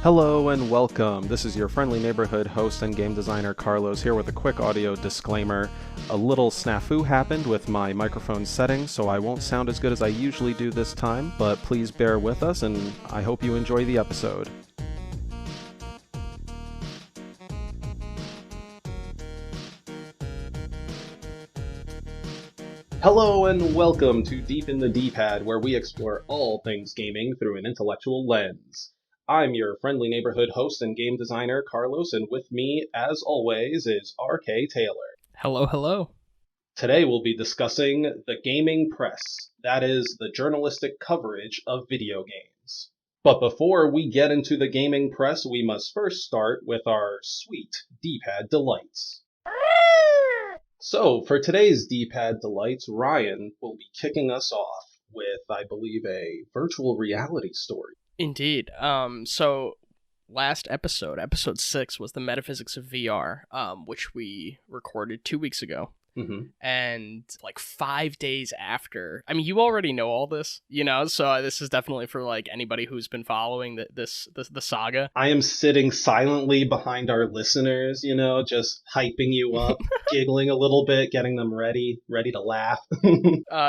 Hello and welcome. This is your friendly neighborhood host and game designer Carlos here with a quick audio disclaimer. A little snafu happened with my microphone settings, so I won't sound as good as I usually do this time, but please bear with us and I hope you enjoy the episode. Hello and welcome to Deep in the D-Pad, where we explore all things gaming through an intellectual lens. I'm your friendly neighborhood host and game designer, Carlos, and with me, as always, is R.K. Taylor. Hello, hello. Today we'll be discussing the gaming press, that is, the journalistic coverage of video games. But before we get into the gaming press, we must first start with our sweet D-Pad delights. So, for today's D-Pad delights, Ryan will be kicking us off with, I believe, a virtual reality story. Indeed. So last episode 6, was the metaphysics of VR, which we recorded 2 weeks ago. Mm-hmm. And like 5 days after, I mean, you already know all this, so this is definitely for like anybody who's been following the saga. I am sitting silently behind our listeners, just hyping you up, giggling a little bit, getting them ready to laugh.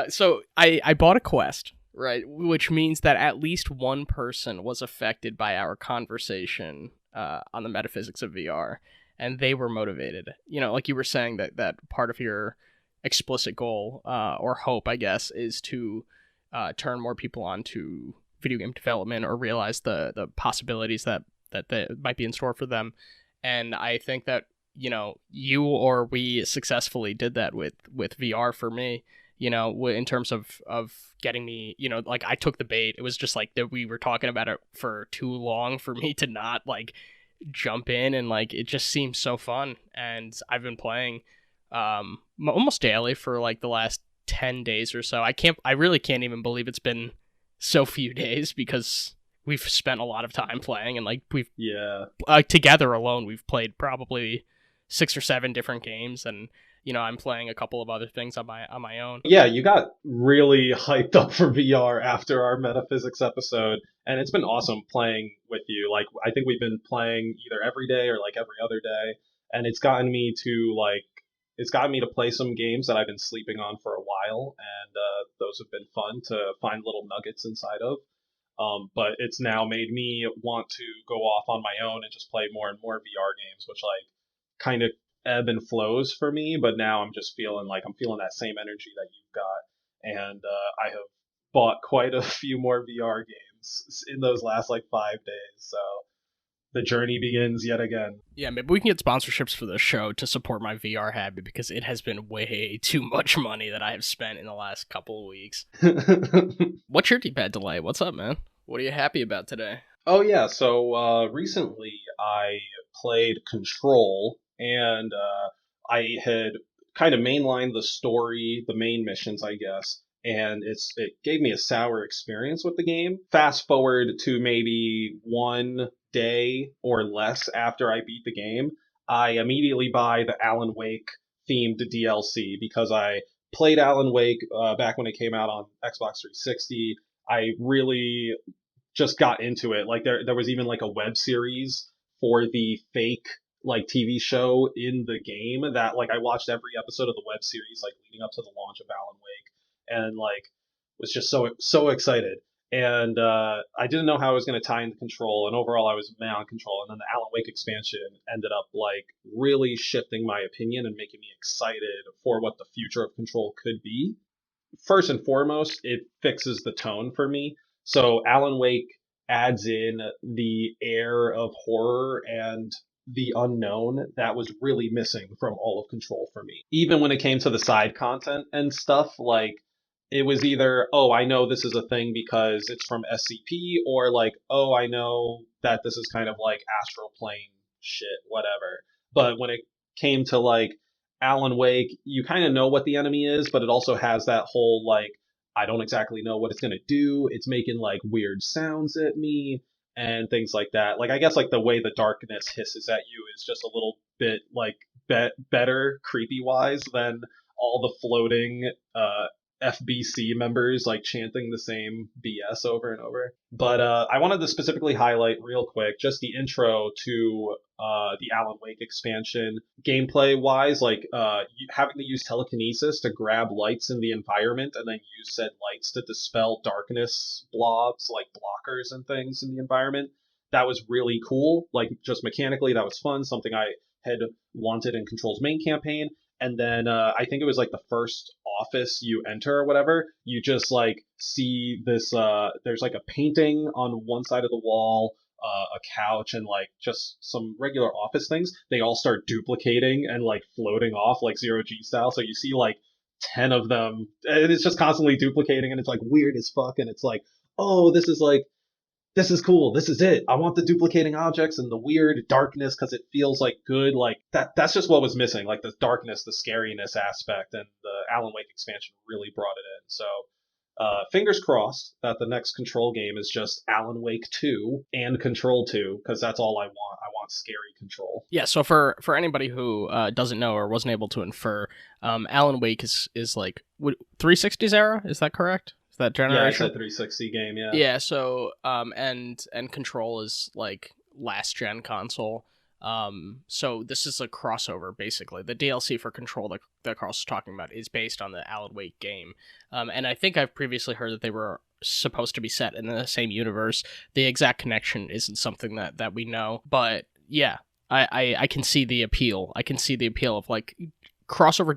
So I bought a Quest. Right, which means that at least one person was affected by our conversation on the metaphysics of VR, and they were motivated. Like you were saying, that part of your explicit goal or hope, I guess, is to turn more people on to video game development or realize the possibilities that might be in store for them. And I think that, you or we successfully did that with VR for me. In terms of getting me, like I took the bait. It was just like that we were talking about it for too long for me to not like jump in, and like it just seems so fun. And I've been playing almost daily for like the last 10 days or so. I really can't even believe it's been so few days because we've spent a lot of time playing, and like together alone we've played probably 6 or 7 different games, and I'm playing a couple of other things on my own. Yeah, you got really hyped up for VR after our metaphysics episode, and it's been awesome playing with you. Like, I think we've been playing either every day or like every other day, and it's gotten me to play some games that I've been sleeping on for a while, and those have been fun to find little nuggets inside of. But it's now made me want to go off on my own and just play more and more VR games, which like kind of ebb and flows for me, but now I'm just feeling that same energy that you've got, and I have bought quite a few more VR games in those last like 5 days, so the journey begins yet again. Yeah, maybe we can get sponsorships for the show to support my VR habit, because it has been way too much money that I have spent in the last couple of weeks. What's your D-Pad delay? What's up, man? What are you happy about today? Oh yeah, so recently I played Control, and I had kind of mainlined the story, the main missions, I guess, and it gave me a sour experience with the game. Fast forward to maybe 1 day or less after I beat the game, I immediately buy the Alan Wake themed DLC because I played Alan Wake back when it came out on Xbox 360. I really just got into it. Like there was even like a web series for the fake like TV show in the game that like I watched every episode of the web series like leading up to the launch of Alan Wake, and like was just so excited. And I didn't know how I was going to tie into Control, and overall I was meh on Control. And then the Alan Wake expansion ended up like really shifting my opinion and making me excited for what the future of Control could be. First and foremost, it fixes the tone for me. So Alan Wake adds in the air of horror and the unknown that was really missing from all of Control for me. Even when it came to the side content and stuff, like it was either, oh, I know this is a thing because it's from SCP, or like, oh, I know that this is kind of like astral plane shit, whatever. But when it came to like Alan Wake, you kind of know what the enemy is, but it also has that whole like, I don't exactly know what it's going to do. It's making like weird sounds at me and things like that. Like, I guess like the way the darkness hisses at you is just a little bit like better creepy wise than all the floating FBC members like chanting the same BS over and over. But I wanted to specifically highlight real quick just the intro to the Alan Wake expansion. Gameplay wise, like having to use telekinesis to grab lights in the environment and then use said lights to dispel darkness blobs like blockers and things in the environment. That was really cool. Like just mechanically, that was fun. Something I had wanted in Control's main campaign. And then I think it was like the first office you enter or whatever, you just like see this, there's like a painting on one side of the wall, a couch, and like just some regular office things. They all start duplicating and like floating off like zero G style. So you see like 10 of them, and it's just constantly duplicating, and it's like weird as fuck. And it's like, oh, this is cool. This is it. I want the duplicating objects and the weird darkness because it feels like good. Like that's just what was missing. Like the darkness, the scariness aspect, and the Alan Wake expansion really brought it in. So fingers crossed that the next Control game is just Alan Wake 2 and Control 2, because that's all I want. I want scary Control. Yeah, so for anybody who doesn't know or wasn't able to infer, Alan Wake is like 360s era, is that correct? That generation? Yeah, it's a 360 game, yeah. Yeah, so and Control is like last gen console. So this is a crossover basically. The DLC for Control that Carl's talking about is based on the Alan Wake game. And I think I've previously heard that they were supposed to be set in the same universe. The exact connection isn't something that we know, but yeah, I can see the appeal. I can see the appeal of like crossover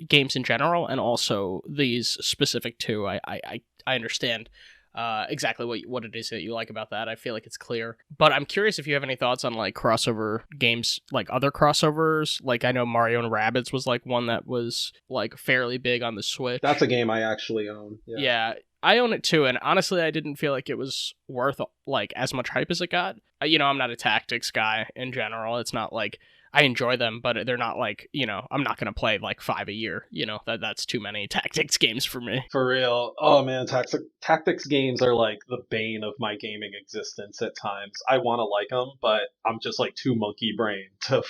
games in general, and also these specific two. I understand exactly what it is that you like about that. I feel like it's clear, but I'm curious if you have any thoughts on like crossover games, like other crossovers. Like I know Mario and Rabbids was like one that was like fairly big on the Switch. That's a game I actually own. Yeah, I own it too, and honestly, I didn't feel like it was worth like as much hype as it got. I'm not a tactics guy in general. It's not like I enjoy them, but they're not like, I'm not going to play like 5 a year. That's too many tactics games for me. For real. Oh man, tactics games are like the bane of my gaming existence at times. I want to like them, but I'm just like too monkey brain to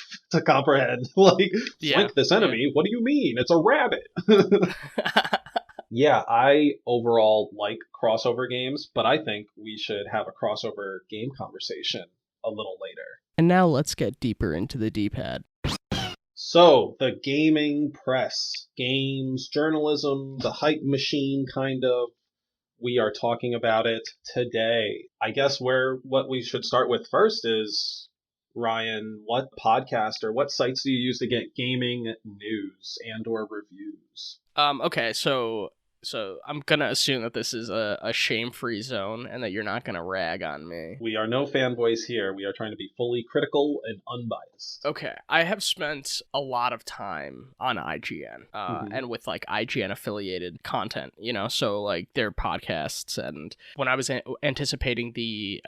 comprehend. Like, flank this enemy? Yeah. What do you mean? It's a rabbit. Yeah, I overall like crossover games, but I think we should have a crossover game conversation a little later. And now let's get deeper into the D-pad. So, the gaming press, games, journalism, the hype machine, kind of. We are talking about it today. I guess what we should start with first is, Ryan, what podcast or what sites do you use to get gaming news and or reviews? Okay, so I'm going to assume that this is a shame-free zone and that you're not going to rag on me. We are no fanboys here. We are trying to be fully critical and unbiased. Okay. I have spent a lot of time on IGN and with like IGN-affiliated content, so like their podcasts. And when I was anticipating the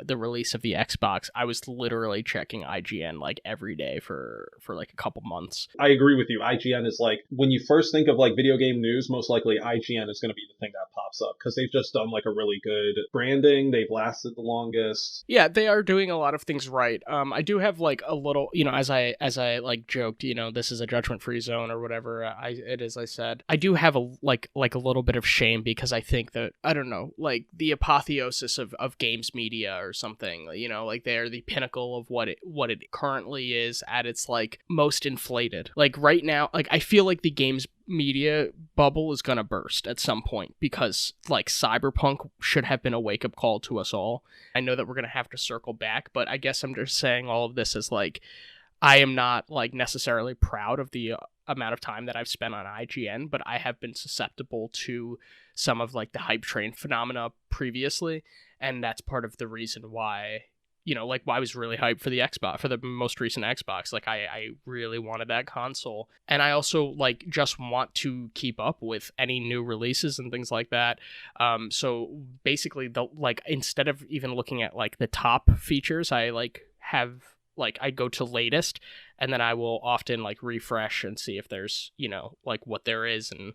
release of the Xbox, I was literally checking IGN like every day for like a couple months. I agree with you. IGN is like, when you first think of like video game news, most likely IGN is going to be the thing that pops up because they've just done like a really good branding. They've lasted the longest. Yeah, they are doing a lot of things right. I do have like a little, as I like joked, this is a judgment-free zone or whatever it is I said. I do have a like a little bit of shame because I think that, I don't know, like the apotheosis of games media or something, like they're the pinnacle of what it currently is at its like most inflated. Like right now, like I feel like the games media bubble is gonna burst at some point because like Cyberpunk should have been a wake-up call to us all. I know that we're gonna have to circle back, but I guess I'm just saying all of this as like I am not like necessarily proud of the amount of time that I've spent on IGN, but I have been susceptible to some of like the hype train phenomena previously, and that's part of the reason why like why I was really hyped for the Xbox, for the most recent Xbox. Like I really wanted that console. And I also like just want to keep up with any new releases and things like that. So basically instead of even looking at like the top features, I I go to latest, and then I will often like refresh and see if there's, like what there is. And,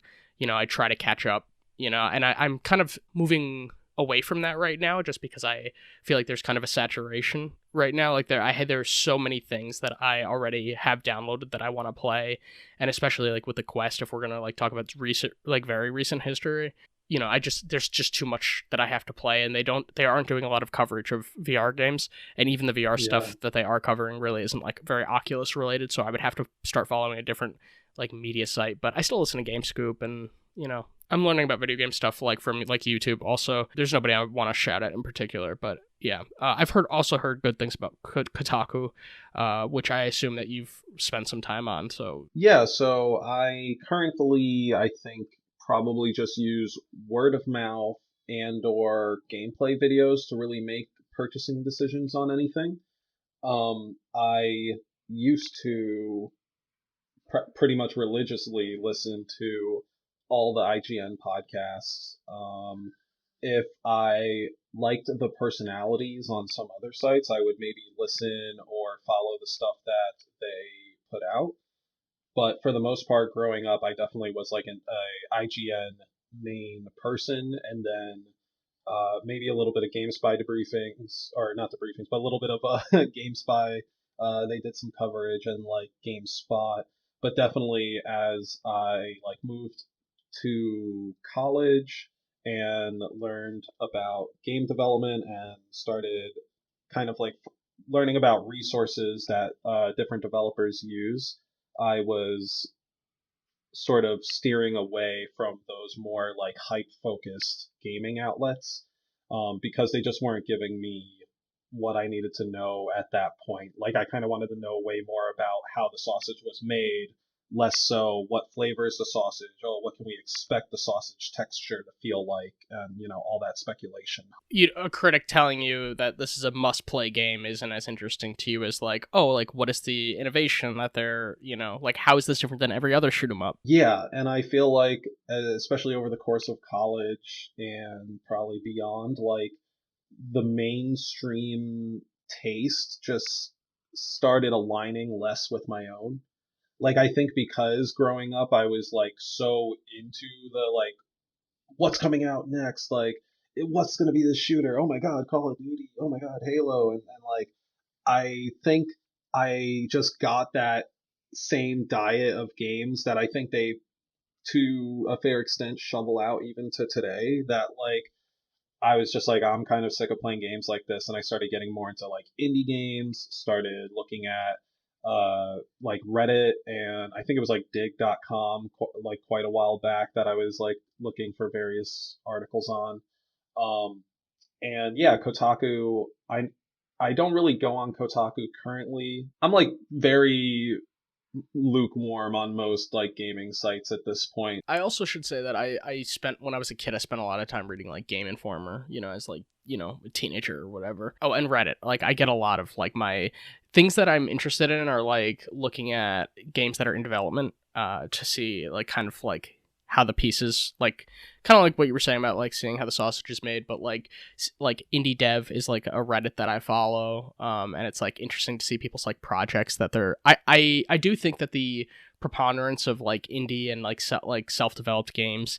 I try to catch up, and I'm kind of moving away from that right now, just because I feel like there's kind of a saturation right now. Like there's so many things that I already have downloaded that I want to play, and especially like with the Quest, if we're gonna like talk about recent, like very recent history, there's just too much that I have to play, and they aren't doing a lot of coverage of VR games, and even the VR Yeah. stuff that they are covering really isn't like very Oculus related. So I would have to start following a different like media site. But I still listen to GameScoop, and I'm learning about video game stuff like from like YouTube. Also, there's nobody I want to shout at in particular, but yeah, I've also heard good things about Kotaku, which I assume that you've spent some time on. So Yeah, so I currently, I think, probably just use word of mouth and or gameplay videos to really make purchasing decisions on anything. I used to pretty much religiously listen to all the IGN podcasts. If I liked the personalities on some other sites, I would maybe listen or follow the stuff that they put out. But for the most part, growing up, I definitely was like a IGN main person, and then maybe a little bit of GameSpy debriefings, or not debriefings, but a little bit of GameSpy. They did some coverage and like GameSpot, but definitely as I like moved to college and learned about game development and started kind of like learning about resources that different developers use, I was sort of steering away from those more like hype focused gaming outlets, because they just weren't giving me what I needed to know at that point. Like I kind of wanted to know way more about how the sausage was made, less so what flavor is the sausage, oh, what can we expect the sausage texture to feel like, and all that speculation. a critic telling you that this is a must-play game isn't as interesting to you as like, oh, like what is the innovation that they're, like how is this different than every other shoot 'em up? Yeah, and I feel like, especially over the course of college and probably beyond, like the mainstream taste just started aligning less with my own. Like I think because growing up I was like so into the like what's coming out next, like what's going to be the shooter? Oh my god, Call of Duty. Oh my god, Halo, and like I think I just got that same diet of games that I think they to a fair extent shovel out even to today, that like I was just like, I'm kind of sick of playing games like this, and I started getting more into like indie games, started looking at like Reddit, and I think it was like dig.com like quite a while back that I was like looking for various articles on. And yeah, Kotaku, I don't really go on Kotaku currently. I'm like very lukewarm on most like gaming sites at this point. I also should say that I spent when I was a kid, I spent a lot of time reading like Game Informer, as like, a teenager or whatever. Oh, and Reddit. Like I get a lot of like my things that I'm interested in are like looking at games that are in development to see like kind of like how the pieces like kind of like what you were saying about like seeing how the sausage is made, but like indie dev is like a Reddit that I follow, and it's like interesting to see people's like projects that they're I do think that the preponderance of like indie and like like self-developed games,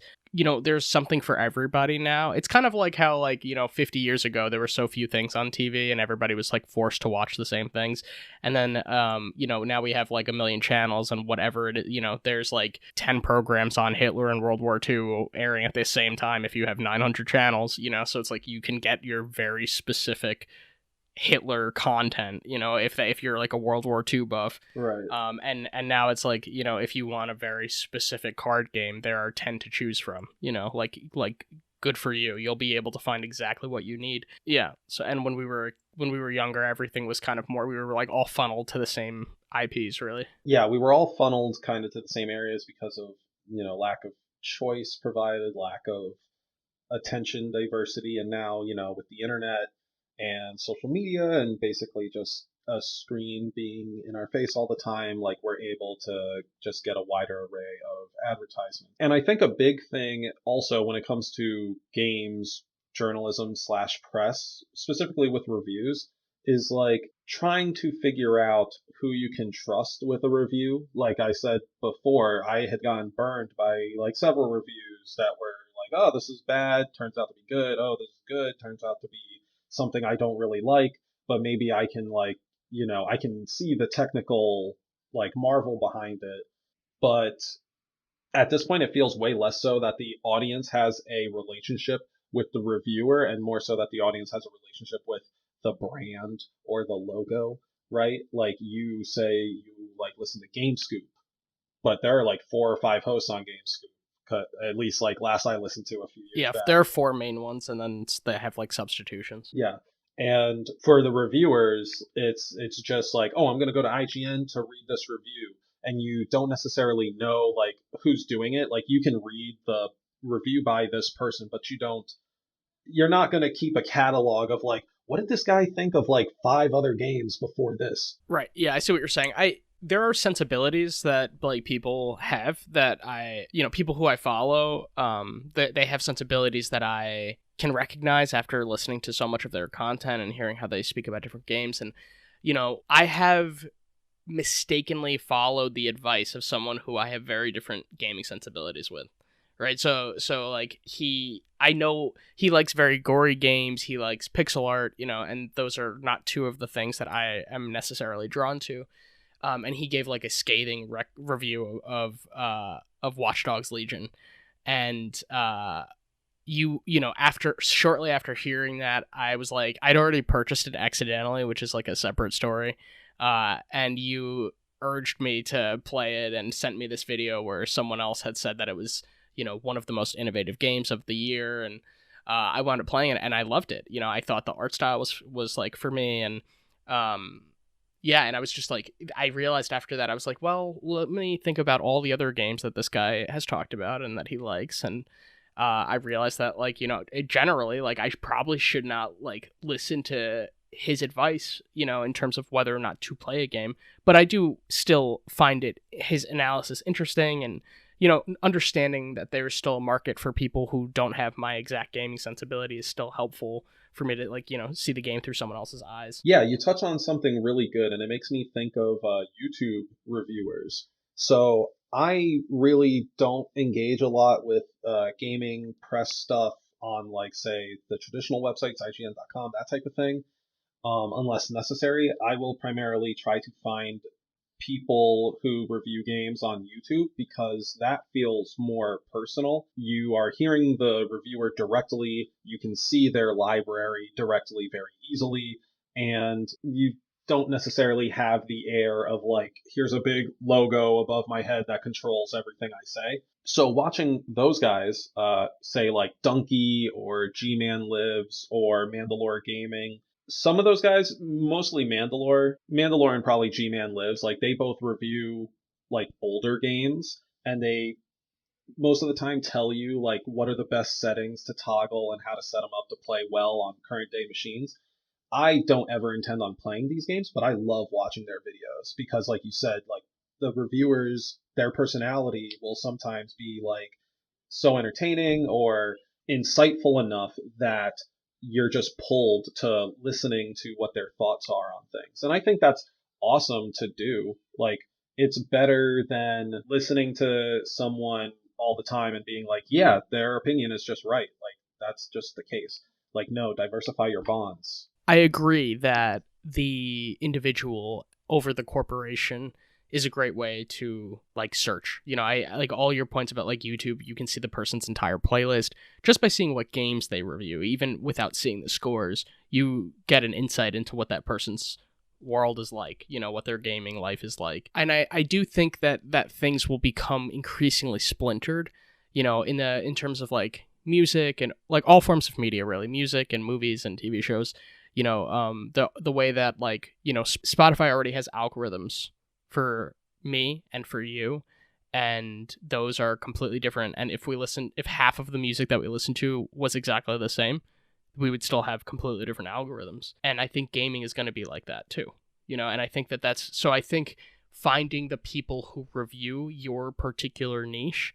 there's something for everybody now. It's kind of like how like 50 years ago there were so few things on TV and everybody was like forced to watch the same things, and then now we have like a million channels and whatever it is, there's like 10 programs on Hitler and World War II airing at the same time if you have 900 channels, so it's like you can get your very specific Hitler content, if you're like a World War II buff. Right. And now it's like, if you want a very specific card game, there are 10 to choose from, like good for you. You'll be able to find exactly what you need. Yeah. So and when we were younger, everything was kind of more, we were like all funneled to the same IPs, really. Yeah, we were all funneled kind of to the same areas because of, lack of choice provided, lack of attention diversity, and now, with the internet and social media and basically just a screen being in our face all the time, like we're able to just get a wider array of advertisement. And I think a big thing also when it comes to games journalism slash press, specifically with reviews, is like trying to figure out who you can trust with a review. Like I said before, I had gotten burned by like several reviews that were like, oh, this is bad, turns out to be good. Oh, this is good, turns out to be something I don't really like, but maybe I can like, I can see the technical like marvel behind it. But at this point, it feels way less so that the audience has a relationship with the reviewer and more so that the audience has a relationship with the brand or the logo, right? Like you say you like listen to GameScoop, but there are like 4 or 5 hosts on GameScoop, at least like last I listened to a few years Yeah, back. there are 4 main ones, and then they have like substitutions. Yeah. And for the reviewers, it's just like, oh, I'm gonna go to IGN to read this review, and you don't necessarily know like who's doing it. Like you can read the review by this person, but you're not gonna keep a catalog of like, what did this guy think of like 5 other games before this? Right. Yeah, I see what you're saying. There are sensibilities that like people have that people who I follow, they have sensibilities that I can recognize after listening to so much of their content and hearing how they speak about different games. And I have mistakenly followed the advice of someone who I have very different gaming sensibilities with. Right. So like I know he likes very gory games. He likes pixel art, and those are not 2 of the things that I am necessarily drawn to. And he gave like a scathing review of Watch Dogs Legion, and shortly after hearing that, I was like, I'd already purchased it accidentally, which is like a separate story, and you urged me to play it and sent me this video where someone else had said that it was one of the most innovative games of the year, and I wound up playing it and I loved it. I thought the art style was like for me, and yeah, and I was just like, I realized after that, I was like, well, let me think about all the other games that this guy has talked about and that he likes, and I realized that generally, like, I probably should not like listen to his advice, in terms of whether or not to play a game, but I do still find his analysis interesting, and understanding that there's still a market for people who don't have my exact gaming sensibility is still helpful for me to see the game through someone else's eyes. Yeah, you touch on something really good, and it makes me think of YouTube reviewers. So I really don't engage a lot with gaming press stuff on, like, say, the traditional websites, IGN.com, that type of thing, unless necessary. I will primarily try to find people who review games on YouTube because that feels more personal. You are hearing the reviewer directly, you can see their library directly very easily, and you don't necessarily have the air of like, here's a big logo above my head that controls everything I say. So watching those guys, say like Dunkey or G-Man Lives or Mandalore Gaming, some of those guys, mostly Mandalore and probably G-Man Lives, like they both review like older games, and they most of the time tell you like what are the best settings to toggle and how to set them up to play well on current day machines. I don't ever intend on playing these games, but I love watching their videos because, like you said, like the reviewers, their personality will sometimes be like so entertaining or insightful enough that you're just pulled to listening to what their thoughts are on things. And I think that's awesome to do. Like, it's better than listening to someone all the time and being like, yeah, their opinion is just right. Like, that's just the case. Like, no, diversify your bonds. I agree that the individual over the corporation is a great way to like search. I like all your points about like YouTube. You can see the person's entire playlist just by seeing what games they review, even without seeing the scores. You get an insight into what that person's world is like, what their gaming life is like. And I do think that things will become increasingly splintered, in terms of like music and like all forms of media, really, music and movies and TV shows. The way that like, Spotify already has algorithms for me and for you, and those are completely different. And if half of the music that we listen to was exactly the same, we would still have completely different algorithms. And I think gaming is going to be like that too, and I think I think finding the people who review your particular niche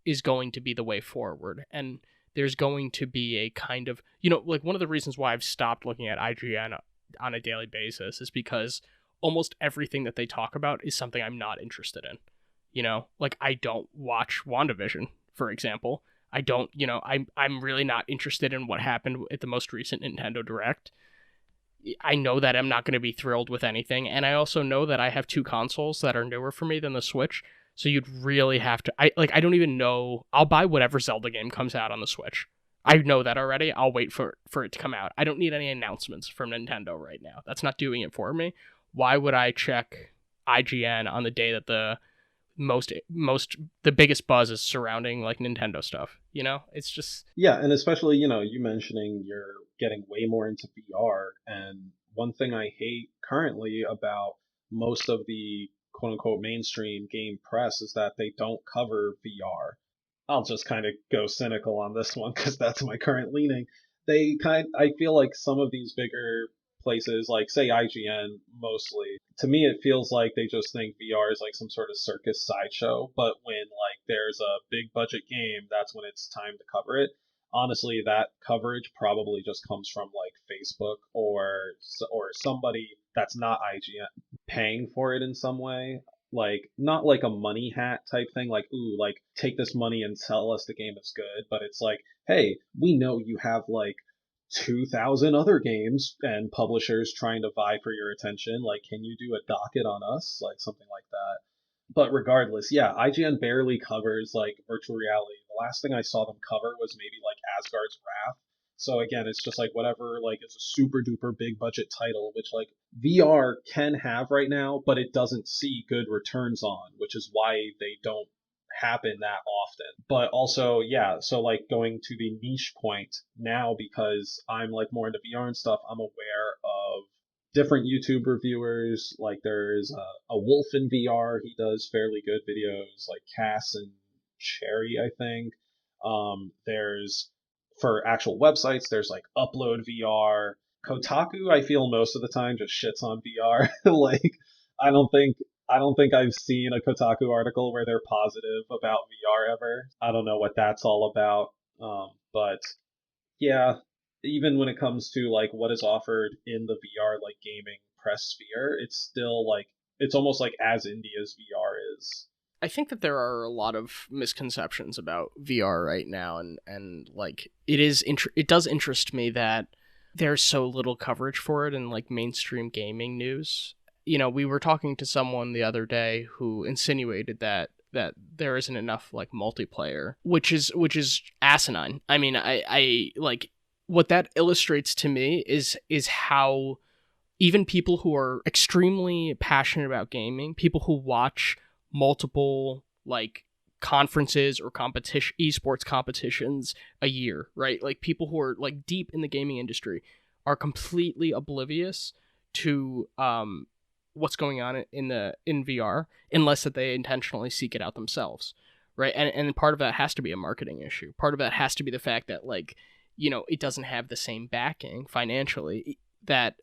is going to be the way forward. And there's going to be a kind of, like one of the reasons why I've stopped looking at IGN on a daily basis is because almost everything that they talk about is something I'm not interested in. Like I don't watch WandaVision, for example. I don't, I'm really not interested in what happened at the most recent Nintendo Direct. I know that I'm not going to be thrilled with anything, and I also know that I have two consoles that are newer for me than the Switch. So you'd really have to. I don't even know. I'll buy whatever Zelda game comes out on the Switch. I know that already. I'll wait for it to come out. I don't need any announcements from Nintendo right now. That's not doing it for me. Why would I check IGN on the day that the the biggest buzz is surrounding like Nintendo stuff? It's just Yeah, and especially, you mentioning you're getting way more into VR, and one thing I hate currently about most of the quote unquote mainstream game press is that they don't cover VR. I'll just kind of go cynical on this one because that's my current leaning. I feel like some of these bigger places, like say IGN mostly, to me it feels like they just think VR is like some sort of circus sideshow. But when like there's a big budget game, that's when it's time to cover it. Honestly, that coverage probably just comes from like Facebook or somebody that's not IGN paying for it in some way, like not like a money hat type thing, like ooh, like take this money and sell us the game is good, but it's like, hey, we know you have like 2,000 other games and publishers trying to vie for your attention, like can you do a docket on us, like something like that. But regardless, yeah, IGN barely covers like virtual reality. The last thing I saw them cover was maybe like Asgard's Wrath. So again, it's just like whatever like is a super duper big budget title, which like VR can have right now, but it doesn't see good returns on, which is why they don't happen that often. But also, yeah, so like going to the niche point now, because I'm like more into VR and stuff, I'm aware of different YouTube reviewers. Like there's a Wolf in VR. He does fairly good videos, like Cass and Cherry, I think. There's for actual websites. There's like Upload VR. Kotaku, I feel most of the time just shits on VR. Like I don't think I don't think I've seen a Kotaku article where they're positive about VR ever. I don't know what that's all about. But yeah, even when it comes to like what is offered in the VR like gaming press sphere, it's still like it's almost like as indie as VR is. I think that there are a lot of misconceptions about VR right now, and like it does interest me that there's so little coverage for it in like mainstream gaming news. We were talking to someone the other day who insinuated that there isn't enough like multiplayer, which is asinine. I mean, I like what that illustrates to me is how even people who are extremely passionate about gaming, people who watch multiple like conferences or esports competitions a year, right? Like people who are like deep in the gaming industry are completely oblivious to what's going on in VR unless that they intentionally seek it out themselves, right? And part of that has to be a marketing issue. Part of that has to be the fact that like it doesn't have the same backing financially that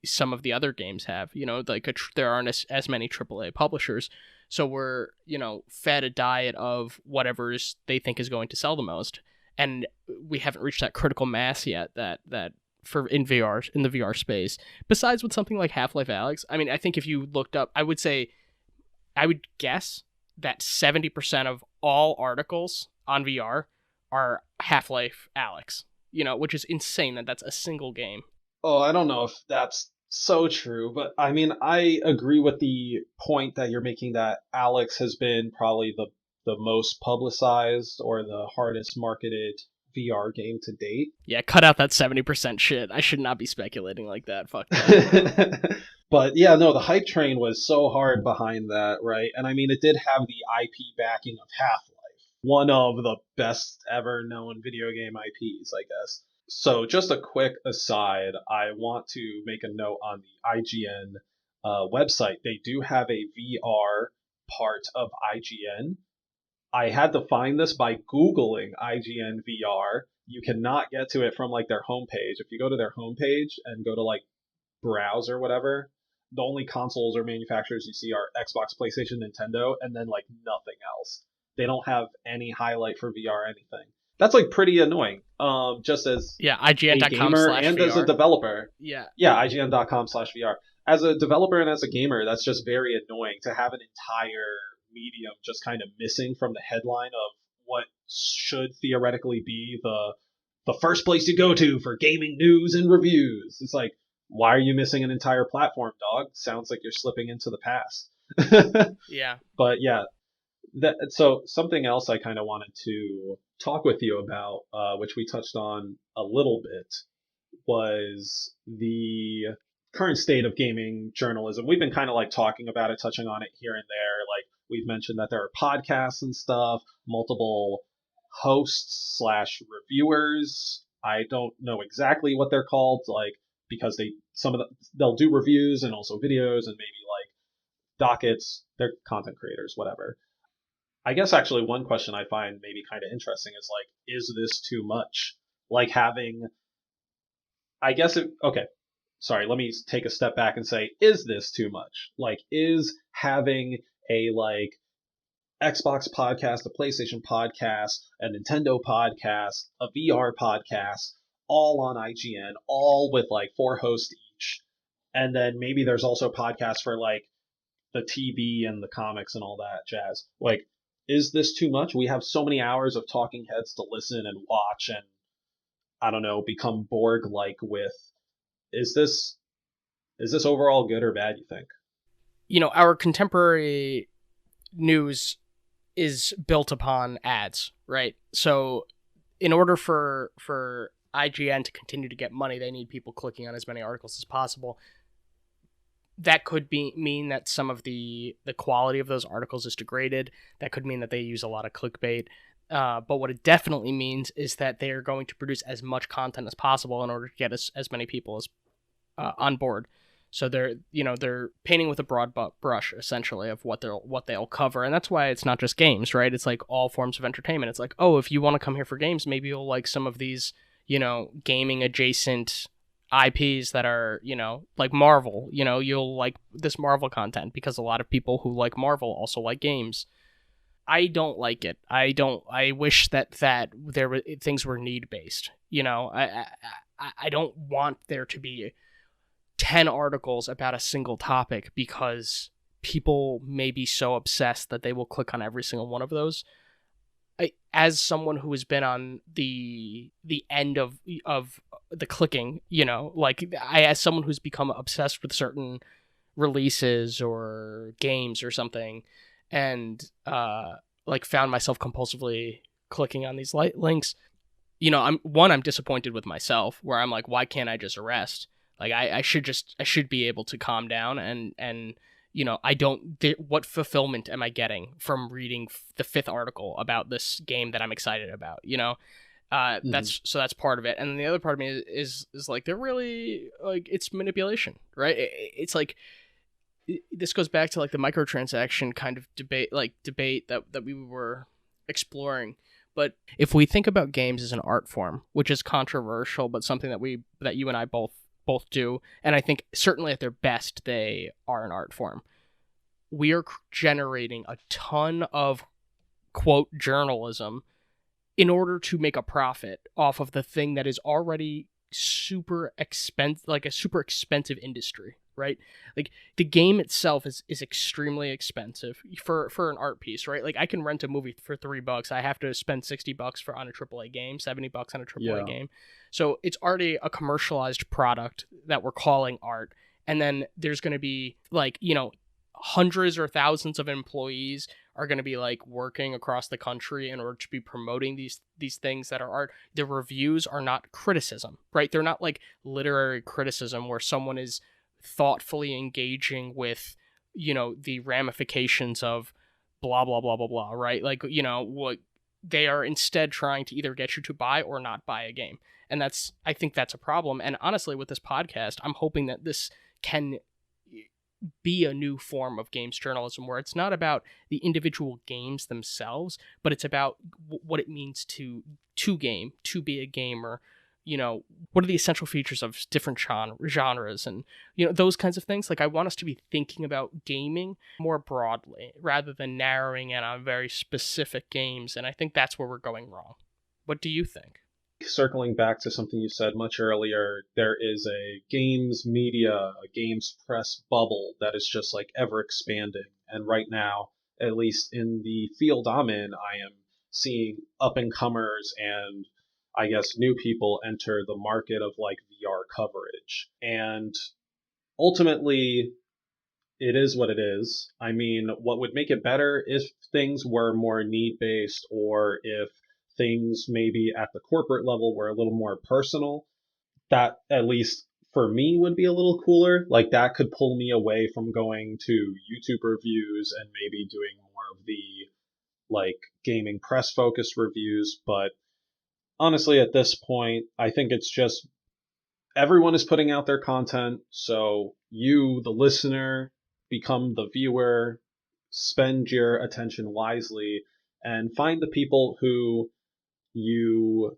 some of the other games have. There aren't as many AAA publishers, so we're fed a diet of whatever they think is going to sell the most, and we haven't reached that critical mass yet that for in the VR space. Besides with something like Half-Life Alyx, I mean, I think if you looked up, I would guess that 70% of all articles on VR are Half-Life Alyx, which is insane that that's a single game. Oh, I don't know if that's so true, but I mean, I agree with the point that you're making that Alex has been probably the most publicized or the hardest marketed VR game to date. Yeah, cut out that 70% shit. I should not be speculating like that. Fuck that. But yeah, no, the hype train was so hard behind that, right? And I mean, it did have the IP backing of Half-Life, one of the best ever known video game IPs, I guess. So just a quick aside, I want to make a note on the IGN website. They do have a VR part of IGN. I had to find this by Googling IGN VR. You cannot get to it from like their homepage. If you go to their homepage and go to like browse or whatever, the only consoles or manufacturers you see are Xbox, PlayStation, Nintendo, and then like nothing else. They don't have any highlight for VR anything. That's like pretty annoying. Just as IGN.com a gamer and VR. as a developer. Yeah, IGN.com/VR. As a developer and as a gamer, that's just very annoying to have an entire medium just kind of missing from the headline of what should theoretically be the first place you go to for gaming news and reviews. It's like, why are you missing an entire platform, dog? Sounds like you're slipping into the past. Yeah. But yeah, so something else I kind of wanted to talk with you about, which we touched on a little bit, was the current state of gaming journalism. We've been kind of like talking about it, touching on it here and there. Like we've mentioned that there are podcasts and stuff, multiple hosts slash reviewers. I don't know exactly what they're called, like because they'll do reviews and also videos and maybe like dockets. They're content creators, whatever. I guess actually one question I find maybe kind of interesting is like, is this too much? Like having, I guess it, okay, sorry, let me take a step back and say, is this too much? Like, is having a like Xbox podcast, a PlayStation podcast, a Nintendo podcast, a VR podcast, all on IGN, all with like 4 hosts each. And then maybe there's also podcasts for like the TV and the comics and all that jazz. Like, is this too much? We have so many hours of talking heads to listen and watch and, I don't know, become Borg like with. Is this overall good or bad, you think? Our contemporary news is built upon ads, right? So in order for IGN to continue to get money, they need people clicking on as many articles as possible. That could mean that some of the quality of those articles is degraded. That could mean that they use a lot of clickbait. But what it definitely means is that they are going to produce as much content as possible in order to get as many people as on board. So they're painting with a broad brush essentially of what they'll cover, and that's why it's not just games, right? It's like all forms of entertainment. It's like, oh, if you want to come here for games, maybe you'll like some of these, gaming adjacent IPs that are, like Marvel. You'll like this Marvel content because a lot of people who like Marvel also like games. I don't like it. I wish that things were need based. I don't want there to be 10 articles about a single topic because people may be so obsessed that they will click on every single one of those. As someone who has been on the end of the clicking, as someone who's become obsessed with certain releases or games or something, and found myself compulsively clicking on these links, I'm disappointed with myself, where I'm like, why can't I just arrest? Like I should be able to calm down and what fulfillment am I getting from reading the 5th article about this game that I'm excited about? That's part of it. And then the other part of me is like, they're really like, it's manipulation, right? It's like, this goes back to like the microtransaction kind of debate that we were exploring. But if we think about games as an art form, which is controversial, but something that you and I both do, and I think certainly at their best they are an art form, we are generating a ton of quote journalism in order to make a profit off of the thing that is already super expensive, like a super expensive industry, right? Like the game itself is extremely expensive for an art piece, right? Like I can rent a movie for $3. I have to spend $60 on a AAA game, $70 on a AAA game. So it's already a commercialized product that we're calling art. And then there's going to be like, hundreds or thousands of employees are going to be like working across the country in order to be promoting these things that are art. The reviews are not criticism, right? They're not like literary criticism where someone is thoughtfully engaging with, the ramifications of blah, blah, blah, blah, blah, right? Like, what they are instead trying to either get you to buy or not buy a game. And I think that's a problem. And honestly, with this podcast, I'm hoping that this can be a new form of games journalism where it's not about the individual games themselves, but it's about what it means to be a gamer. What are the essential features of different genres and, those kinds of things. Like I want us to be thinking about gaming more broadly rather than narrowing in on very specific games. And I think that's where we're going wrong. What do you think? Circling back to something you said much earlier, there is a games media, a games press bubble that is just like ever expanding. And right now, at least in the field I'm in, I am seeing up and comers and I guess new people enter the market of like VR coverage. And ultimately, it is what it is. I mean, what would make it better if things were more need based or if things maybe at the corporate level were a little more personal. That at least for me would be a little cooler. Like that could pull me away from going to YouTube reviews and maybe doing more of the like gaming press focused reviews. But honestly, at this point, I think it's just everyone is putting out their content. So you, the listener, become the viewer, spend your attention wisely, and find the people who you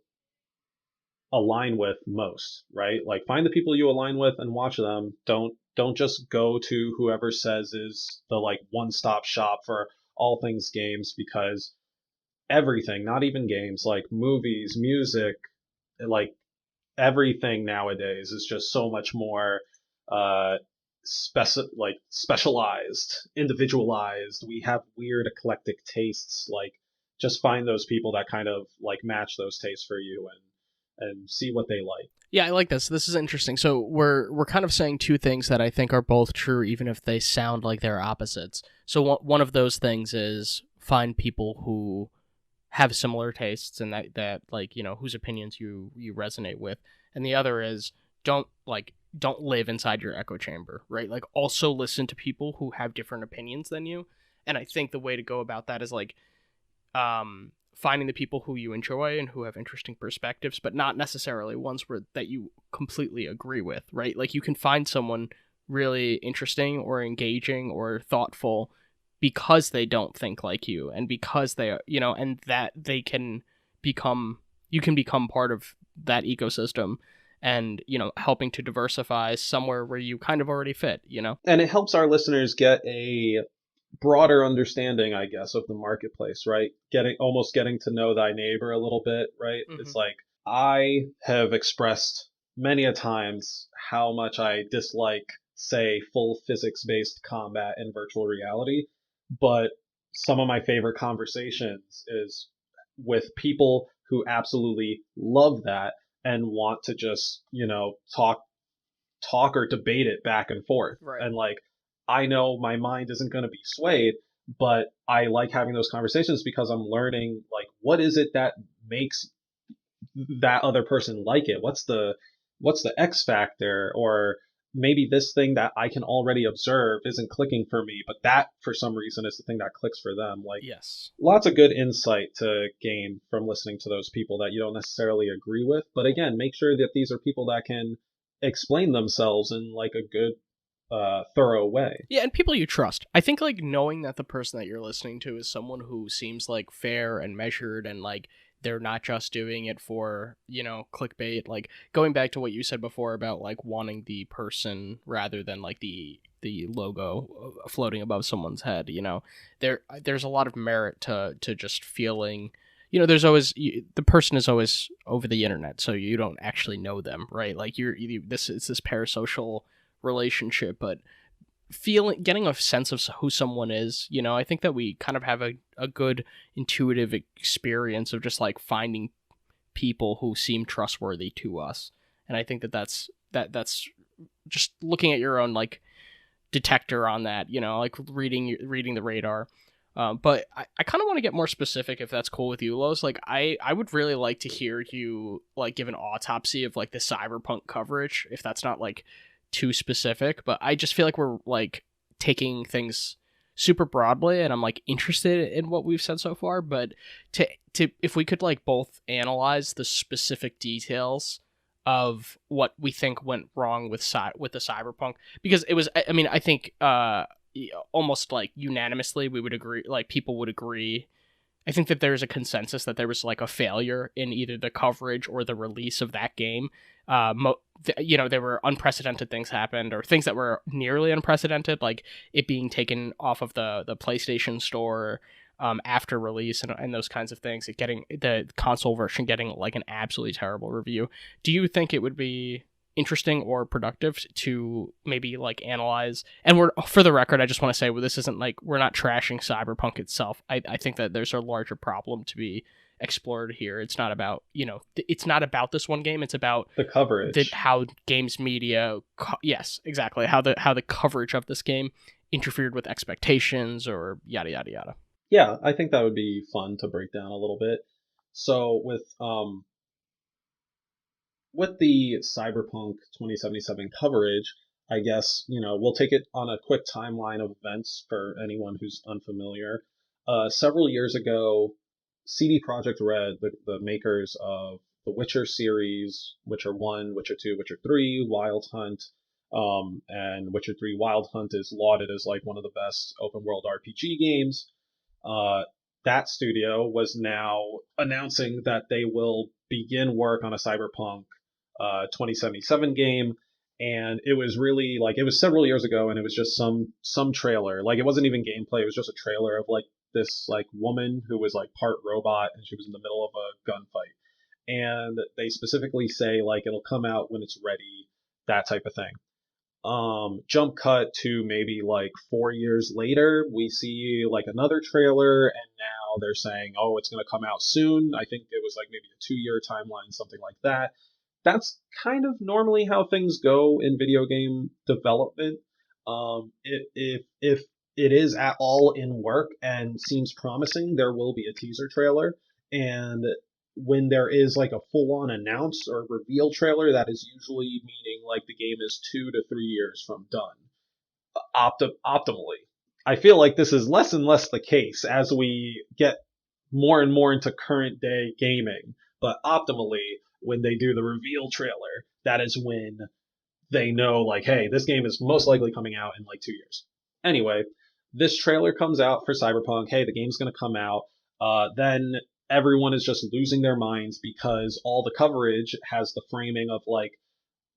align with most, right? Like find the people you align with and watch them. Don't just go to whoever says is the like one-stop shop for all things games, because everything, not even games, like movies, music, like everything nowadays is just so much more uh specialized, individualized. We have weird eclectic tastes. Like just find those people that kind of like match those tastes for you and see what they like. Yeah, I like this. This is interesting. So we're kind of saying two things that I think are both true, even if they sound like they're opposites. So one of those things is find people who have similar tastes and that like, you know, whose opinions you resonate with. And the other is don't live inside your echo chamber, right? Like also listen to people who have different opinions than you. And I think the way to go about that is like finding the people who you enjoy and who have interesting perspectives, but not necessarily ones that you completely agree with, right? Like you can find someone really interesting or engaging or thoughtful because they don't think like you, and because they, you know, and that you can become part of that ecosystem and, you know, helping to diversify somewhere where you kind of already fit, you know? And it helps our listeners get a broader understanding, I guess, of the marketplace, right? Getting to know thy neighbor a little bit, right? Mm-hmm. It's like I have expressed many a times how much I dislike, say, full physics-based combat in virtual reality, but some of my favorite conversations is with people who absolutely love that and want to just, you know, talk or debate it back and forth. Right. And like, I know my mind isn't going to be swayed, but I like having those conversations because I'm learning like what is it that makes that other person like it? What's the X factor? Or maybe this thing that I can already observe isn't clicking for me, but that for some reason is the thing that clicks for them. Like Yes. lots of good insight to gain from listening to those people that you don't necessarily agree with. But again, make sure that these are people that can explain themselves in like a good thorough way. Yeah, and people you trust. I think like knowing that the person that you're listening to is someone who seems like fair and measured and like they're not just doing it for, you know, clickbait. Like going back to what you said before about like wanting the person rather than like the logo floating above someone's head, you know. There's a lot of merit to just feeling, you know, there's always the person is always over the internet, so you don't actually know them, right? Like it's this parasocial relationship, but getting a sense of who someone is, you know, I think that we kind of have a good intuitive experience of just like finding people who seem trustworthy to us. And I think that's just looking at your own like detector on that, you know, like reading the radar. But I kind of want to get more specific, if that's cool with you, Los. Like I would really like to hear you like give an autopsy of like the Cyberpunk coverage, if that's not like too specific, but I just feel like we're like taking things super broadly, and I'm like interested in what we've said so far. But to if we could like both analyze the specific details of what we think went wrong with the Cyberpunk, because it was, I mean, I think almost like unanimously we would agree, like people would agree. I think that there's a consensus that there was like a failure in either the coverage or the release of that game. You know, there were unprecedented things happened, or things that were nearly unprecedented, like it being taken off of the PlayStation Store after release, and those kinds of things. Getting the console version getting like an absolutely terrible review. Do you think it would be interesting or productive to maybe like analyze. And we're, for the record, I just want to say, well, this isn't like, we're not trashing Cyberpunk itself. I think that there's a larger problem to be explored here. It's not about, it's not about this one game. It's about The coverage. how games media, yes, exactly, how the coverage of this game interfered with expectations or yada yada yada. Yeah, I think that would be fun to break down a little bit. So with the Cyberpunk 2077 coverage, I guess, we'll take it on a quick timeline of events for anyone who's unfamiliar. Several years ago, CD Projekt Red, the makers of the Witcher series, Witcher 1, Witcher 2, Witcher 3, Wild Hunt, and Witcher 3 Wild Hunt is lauded as like one of the best open world RPG games. That studio was now announcing that they will begin work on a Cyberpunk 2077 game, and it was really like, it was several years ago, and it was just some trailer. Like, it wasn't even gameplay, it was just a trailer of like this like woman who was like part robot, and she was in the middle of a gunfight, and they specifically say like it'll come out when it's ready, that type of thing. Jump cut to maybe like 4 years later, we see like another trailer, and now they're saying, oh, it's going to come out soon. I think it was like maybe a 2 year timeline, something like that. That's kind of normally how things go in video game development. If it is at all in work and seems promising, there will be a teaser trailer. And when there is like a full-on announce or reveal trailer, that is usually meaning like the game is 2 to 3 years from done. Optimally. I feel like this is less and less the case as we get more and more into current day gaming. But optimally, when they do the reveal trailer, that is when they know like, hey, this game is most likely coming out in like 2 years. Anyway, this trailer comes out for Cyberpunk. Hey, the game's going to come out. Then everyone is just losing their minds because all the coverage has the framing of like,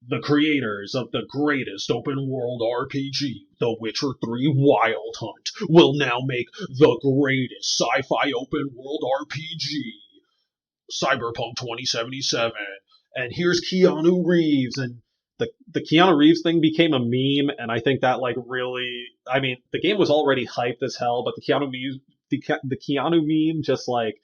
the creators of the greatest open world RPG, The Witcher 3 Wild Hunt, will now make the greatest sci-fi open world RPG, Cyberpunk 2077. And here's Keanu Reeves. And the Keanu Reeves thing became a meme, and I think that like really, I mean, the game was already hyped as hell, but the Keanu meme just like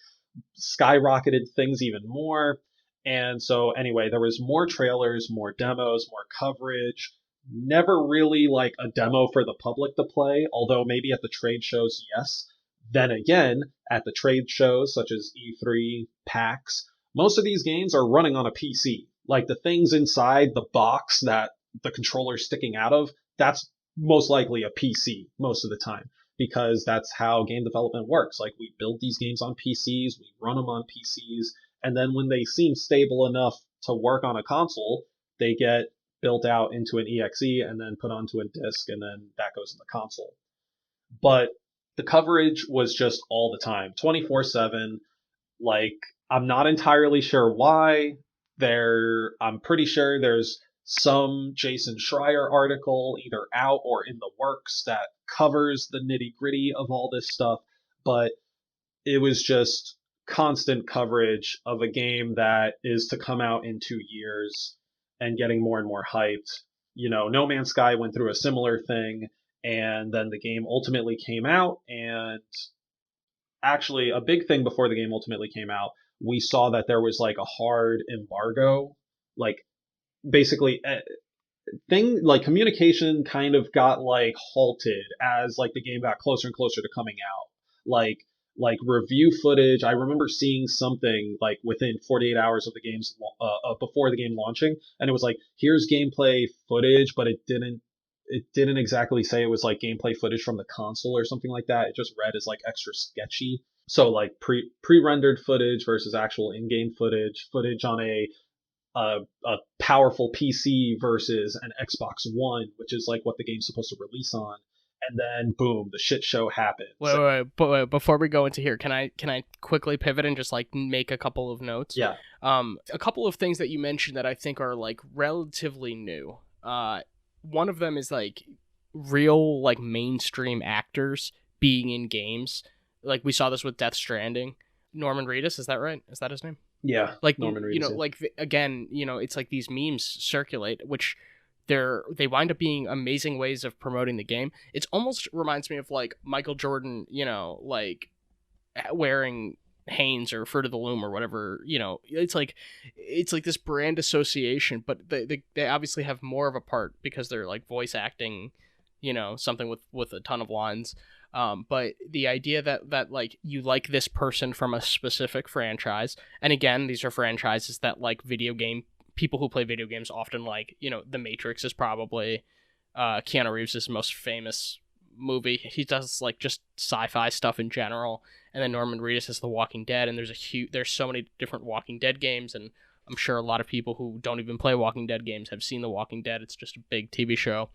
skyrocketed things even more. And so anyway, there was more trailers, more demos, more coverage. Never really like a demo for the public to play, although maybe at the trade shows, yes. Then again, at the trade shows such as E3, PAX, most of these games are running on a PC. Like the things inside the box that the controller's sticking out of, that's most likely a PC most of the time, because that's how game development works. Like, we build these games on PCs, we run them on PCs, and then when they seem stable enough to work on a console, they get built out into an EXE and then put onto a disc, and then that goes in the console. But the coverage was just all the time, 24/7. Like, I'm not entirely sure why. I'm pretty sure there's some Jason Schreier article either out or in the works that covers the nitty gritty of all this stuff, but it was just constant coverage of a game that is to come out in 2 years and getting more and more hyped. No Man's Sky went through a similar thing, and then the game ultimately came out, and actually a big thing before the game ultimately came out, we saw that there was like a hard embargo, like basically thing like communication kind of got like halted as like the game got closer and closer to coming out. Like review footage, I remember seeing something like within 48 hours of the game's before the game launching, and it was like, here's gameplay footage, but it didn't exactly say it was like gameplay footage from the console or something like that. It just read as like extra sketchy. So like pre-rendered footage versus actual in-game footage on a powerful PC versus an Xbox One, which is like what the game's supposed to release on. And then boom, the shit show happens. Wait, before we go into here, can I quickly pivot and just like make a couple of notes? Yeah. A couple of things that you mentioned that I think are like relatively new. One of them is like real like mainstream actors being in games. Like we saw this with Death Stranding. Norman Reedus, is that right? Is that his name? Yeah, Like, Norman Reedus. Yeah. like again, it's like these memes circulate, which they wind up being amazing ways of promoting the game. It almost reminds me of like Michael Jordan, like wearing Hanes or Fruit of the Loom or whatever. It's like this brand association, but they obviously have more of a part because they're like voice acting, something with a ton of lines. But the idea that like you like this person from a specific franchise, and again, these are franchises that like video game people who play video games often like. The Matrix is probably Keanu Reeves' most famous movie. He does like just sci-fi stuff in general, and then Norman Reedus is The Walking Dead, and there's so many different Walking Dead games, and I'm sure a lot of people who don't even play Walking Dead games have seen The Walking Dead. It's just a big TV show.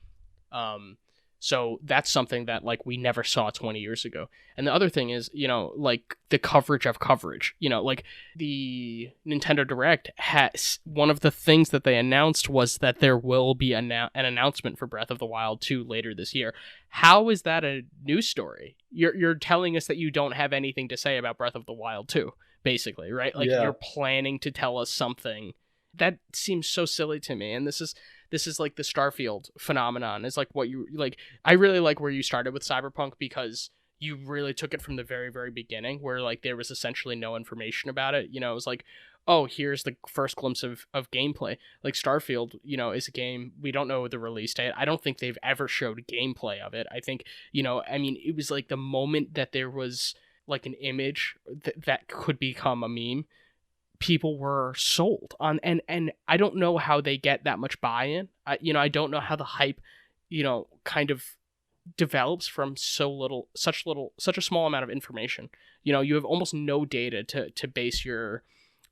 So that's something that like we never saw 20 years ago. And the other thing is, like the coverage of coverage, like the Nintendo Direct has one of the things that they announced was that there will be an announcement for Breath of the Wild 2 later this year. How is that a news story? You're telling us that you don't have anything to say about Breath of the Wild 2, basically, right? Like you're planning to tell us something. That seems so silly to me. And this is like the Starfield phenomenon. Is like what you like. I really like where you started with Cyberpunk because you really took it from the very, very beginning, where like there was essentially no information about it. It was like, oh, here's the first glimpse of gameplay. Like Starfield, is a game we don't know the release date. I don't think they've ever showed gameplay of it. I think, it was like the moment that there was like an image that could become a meme, people were sold on, and I don't know how they get that much buy-in. I don't know how the hype, kind of develops from such a small amount of information. You have almost no data to base your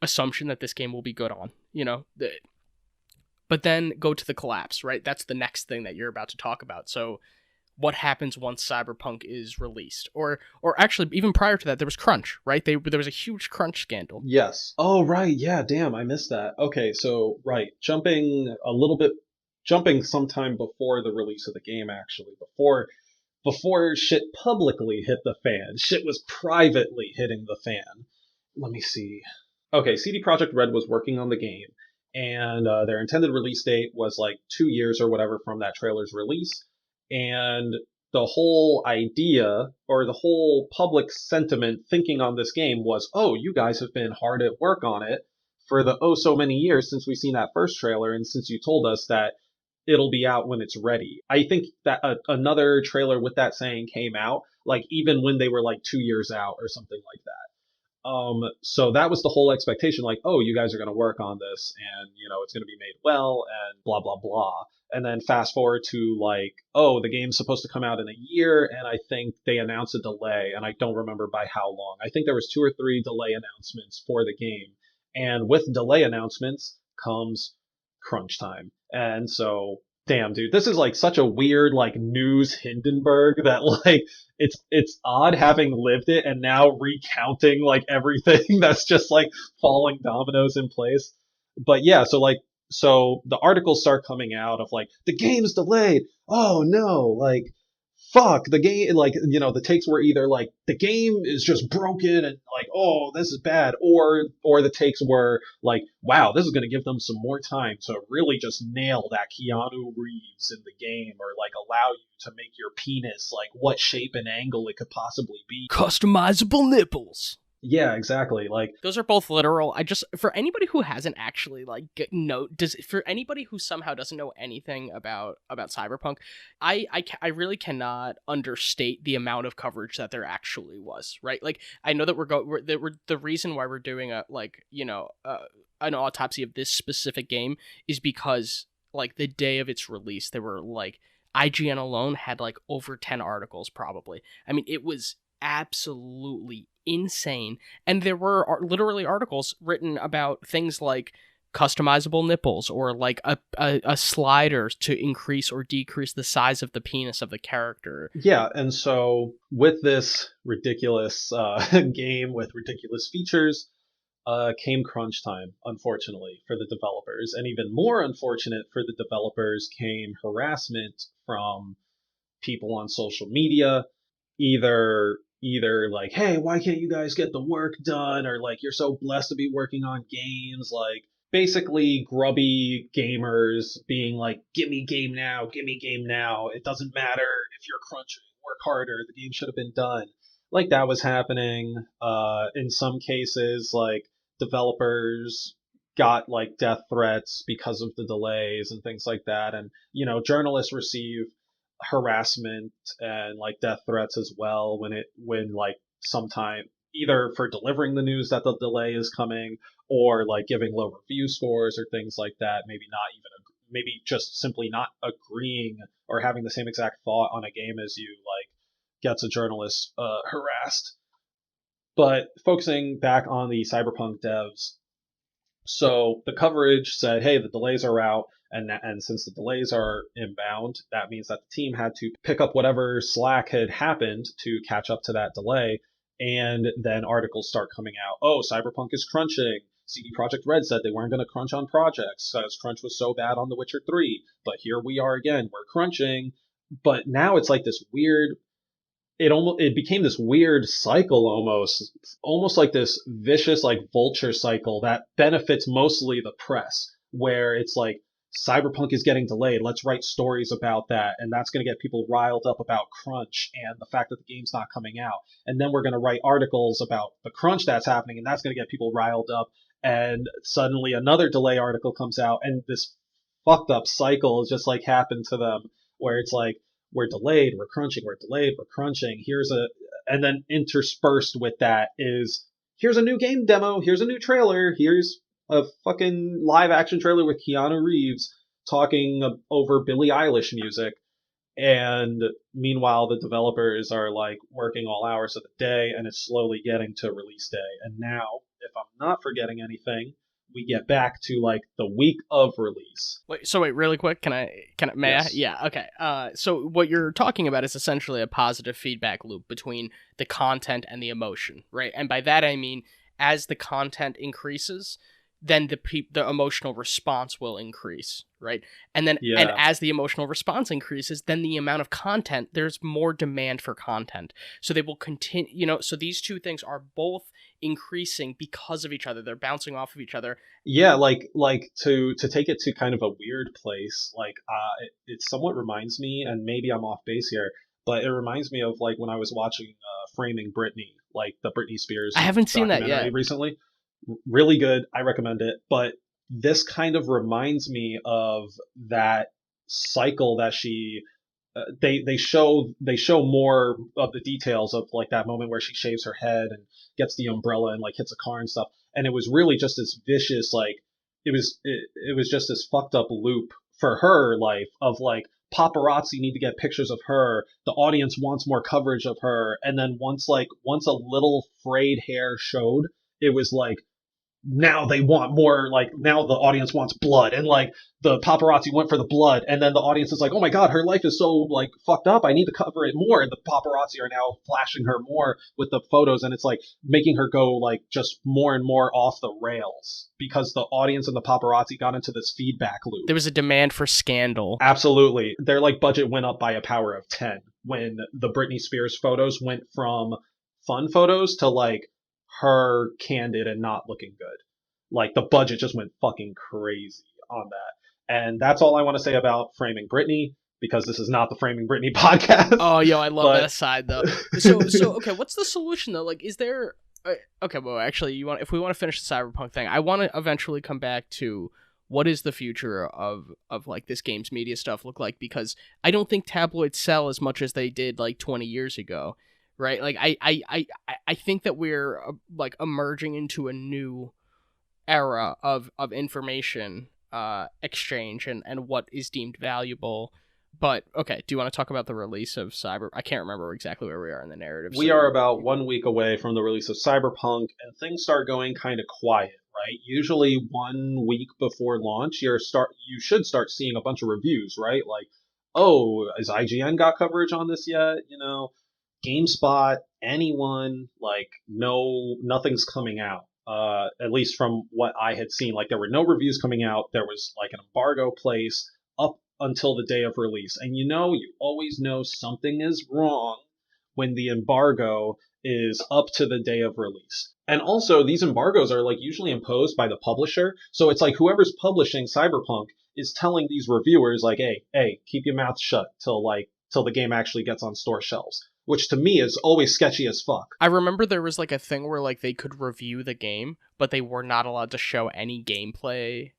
assumption that this game will be good on. But then go to the collapse, right? That's the next thing that you're about to talk about. So what happens once Cyberpunk is released, or actually even prior to that, there was crunch, right? There was a huge crunch scandal. Yes. Oh, right. Yeah. Damn, I missed that. Okay, so right, jumping sometime before the release of the game. Actually, before shit publicly hit the fan, shit was privately hitting the fan. Let me see. Okay, CD Projekt Red was working on the game, and their intended release date was like 2 years or whatever from that trailer's release. And the whole idea or the whole public sentiment thinking on this game was, oh, you guys have been hard at work on it for the oh so many years since we've seen that first trailer, and since you told us that it'll be out when it's ready. I think that another trailer with that saying came out, like even when they were like 2 years out or something like that. So that was the whole expectation, like, oh, you guys are going to work on this, and it's going to be made well, and blah blah blah. And then fast forward to like, oh, the game's supposed to come out in a year, and I think they announced a delay, and I don't remember by how long. I think there was 2 or 3 delay announcements for the game, and with delay announcements comes crunch time. And so, damn, dude, this is like such a weird like news Hindenburg that like it's odd having lived it and now recounting like everything that's just like falling dominoes in place. But yeah, so the articles start coming out of like the game's delayed. Oh no, like fuck the game. Like the takes were either like the game is just broken and like, oh, this is bad, or the takes were like, wow, this is going to give them some more time to really just nail that Keanu Reeves in the game, or like allow you to make your penis like what shape and angle it could possibly be. Customizable nipples. Yeah, exactly. Like those are both literal. For anybody who hasn't actually for anybody who somehow doesn't know anything about Cyberpunk, I really cannot understate the amount of coverage that there actually was. Right? Like I know that we're the reason why we're doing an autopsy of this specific game is because like the day of its release, there were like IGN alone had like over 10 articles probably. I mean, it was absolutely insane, and there were literally articles written about things like customizable nipples, or like a slider to increase or decrease the size of the penis of the character. Yeah, and so with this ridiculous game with ridiculous features came crunch time, unfortunately, for the developers. And even more unfortunate for the developers came harassment from people on social media, either either like, hey, why can't you guys get the work done? Or like, you're so blessed to be working on games. Like, basically grubby gamers being like, give me game now, give me game now. It doesn't matter if you're crunching, work harder. The game should have been done. Like, that was happening. In some cases, like, developers got like death threats because of the delays and things like that. And, journalists receive harassment and like death threats as well when like sometime either for delivering the news that the delay is coming or like giving low review scores or things like that. Maybe just simply not agreeing or having the same exact thought on a game as you, like, gets a journalist harassed. But focusing back on the Cyberpunk devs, so the coverage said, hey, the delays are out, and since the delays are inbound, that means that the team had to pick up whatever slack had happened to catch up to that delay. And then articles start coming out. Oh, Cyberpunk is crunching. CD Projekt Red said they weren't going to crunch on projects because crunch was so bad on The Witcher 3. But here we are again. We're crunching. But now it's like this weird, it became this weird cycle, almost like this vicious like vulture cycle that benefits mostly the press, where it's like, Cyberpunk is getting delayed, let's write stories about that, and that's going to get people riled up about crunch and the fact that the game's not coming out. And then we're going to write articles about the crunch that's happening, and that's going to get people riled up, and suddenly another delay article comes out, and this fucked up cycle just like happened to them, where it's like, we're delayed, we're crunching, we're delayed, we're crunching. And then interspersed with that is, here's a new game demo, here's a new trailer, here's a fucking live action trailer with Keanu Reeves talking over Billie Eilish music. And meanwhile, the developers are like working all hours of the day, and it's slowly getting to release day. And now, if I'm not forgetting anything, we get back to like the week of release. Wait, really quick, may Yes. I? Yeah, okay. So what you're talking about is essentially a positive feedback loop between the content and the emotion, right? And by that I mean, as the content increases, then the emotional response will increase, right? And then, Yeah. and as the emotional response increases, then the amount of content, there's more demand for content. So they will continue, so these two things are both increasing because of each other. They're bouncing off of each other. Yeah, like to take it to kind of a weird place, like it somewhat reminds me, and maybe I'm off base here, but it reminds me of like when I was watching Framing Brittany, like the Britney Spears I haven't seen that documentary yet. recently. Really good, I recommend it. But this kind of reminds me of that cycle that they show more of the details of like that moment where she shaves her head and gets the umbrella and like hits a car and stuff, and it was really just this vicious, like, it was just this fucked up loop for her life of like, paparazzi need to get pictures of her, the audience wants more coverage of her, and then once a little frayed hair showed, it was like, now they want more, like, now the audience wants blood, and like the paparazzi went for the blood, and then the audience is like, oh my god, her life is so like fucked up, I need to cover it more, and the paparazzi are now flashing her more with the photos, and it's like making her go like just more and more off the rails because the audience and the paparazzi got into this feedback loop. There was a demand for scandal. Absolutely. Their like budget went up by a power of 10 when the Britney Spears photos went from fun photos to like her candid and not looking good. Like the budget just went fucking crazy on that. And that's all I want to say about Framing Brittany, because this is not the Framing Brittany podcast. Oh, yo, I love that aside though. So okay, what's the solution though? Like, is there? Okay, well, actually, if we want to finish the Cyberpunk thing, I want to eventually come back to what is the future of like this games media stuff look like, because I don't think tabloids sell as much as they did like 20 years ago. Right, like I think that we're like emerging into a new era of information exchange and what is deemed valuable. But okay, do you want to talk about the release of Cyber? I can't remember exactly where we are in the narrative. We are about 1 week away from the release of Cyberpunk, and things start going kind of quiet, right? Usually 1 week before launch, you should start seeing a bunch of reviews, right? Like, oh, has IGN got coverage on this yet? GameSpot, anyone, like, no, nothing's coming out. At least from what I had seen, like, there were no reviews coming out. There was like an embargo placed up until the day of release. And you always know something is wrong when the embargo is up to the day of release. And also, these embargoes are like usually imposed by the publisher. So it's like whoever's publishing Cyberpunk is telling these reviewers like, hey, keep your mouth shut till the game actually gets on store shelves. Which to me is always sketchy as fuck. I remember there was like a thing where like they could review the game, but they were not allowed to show any gameplay,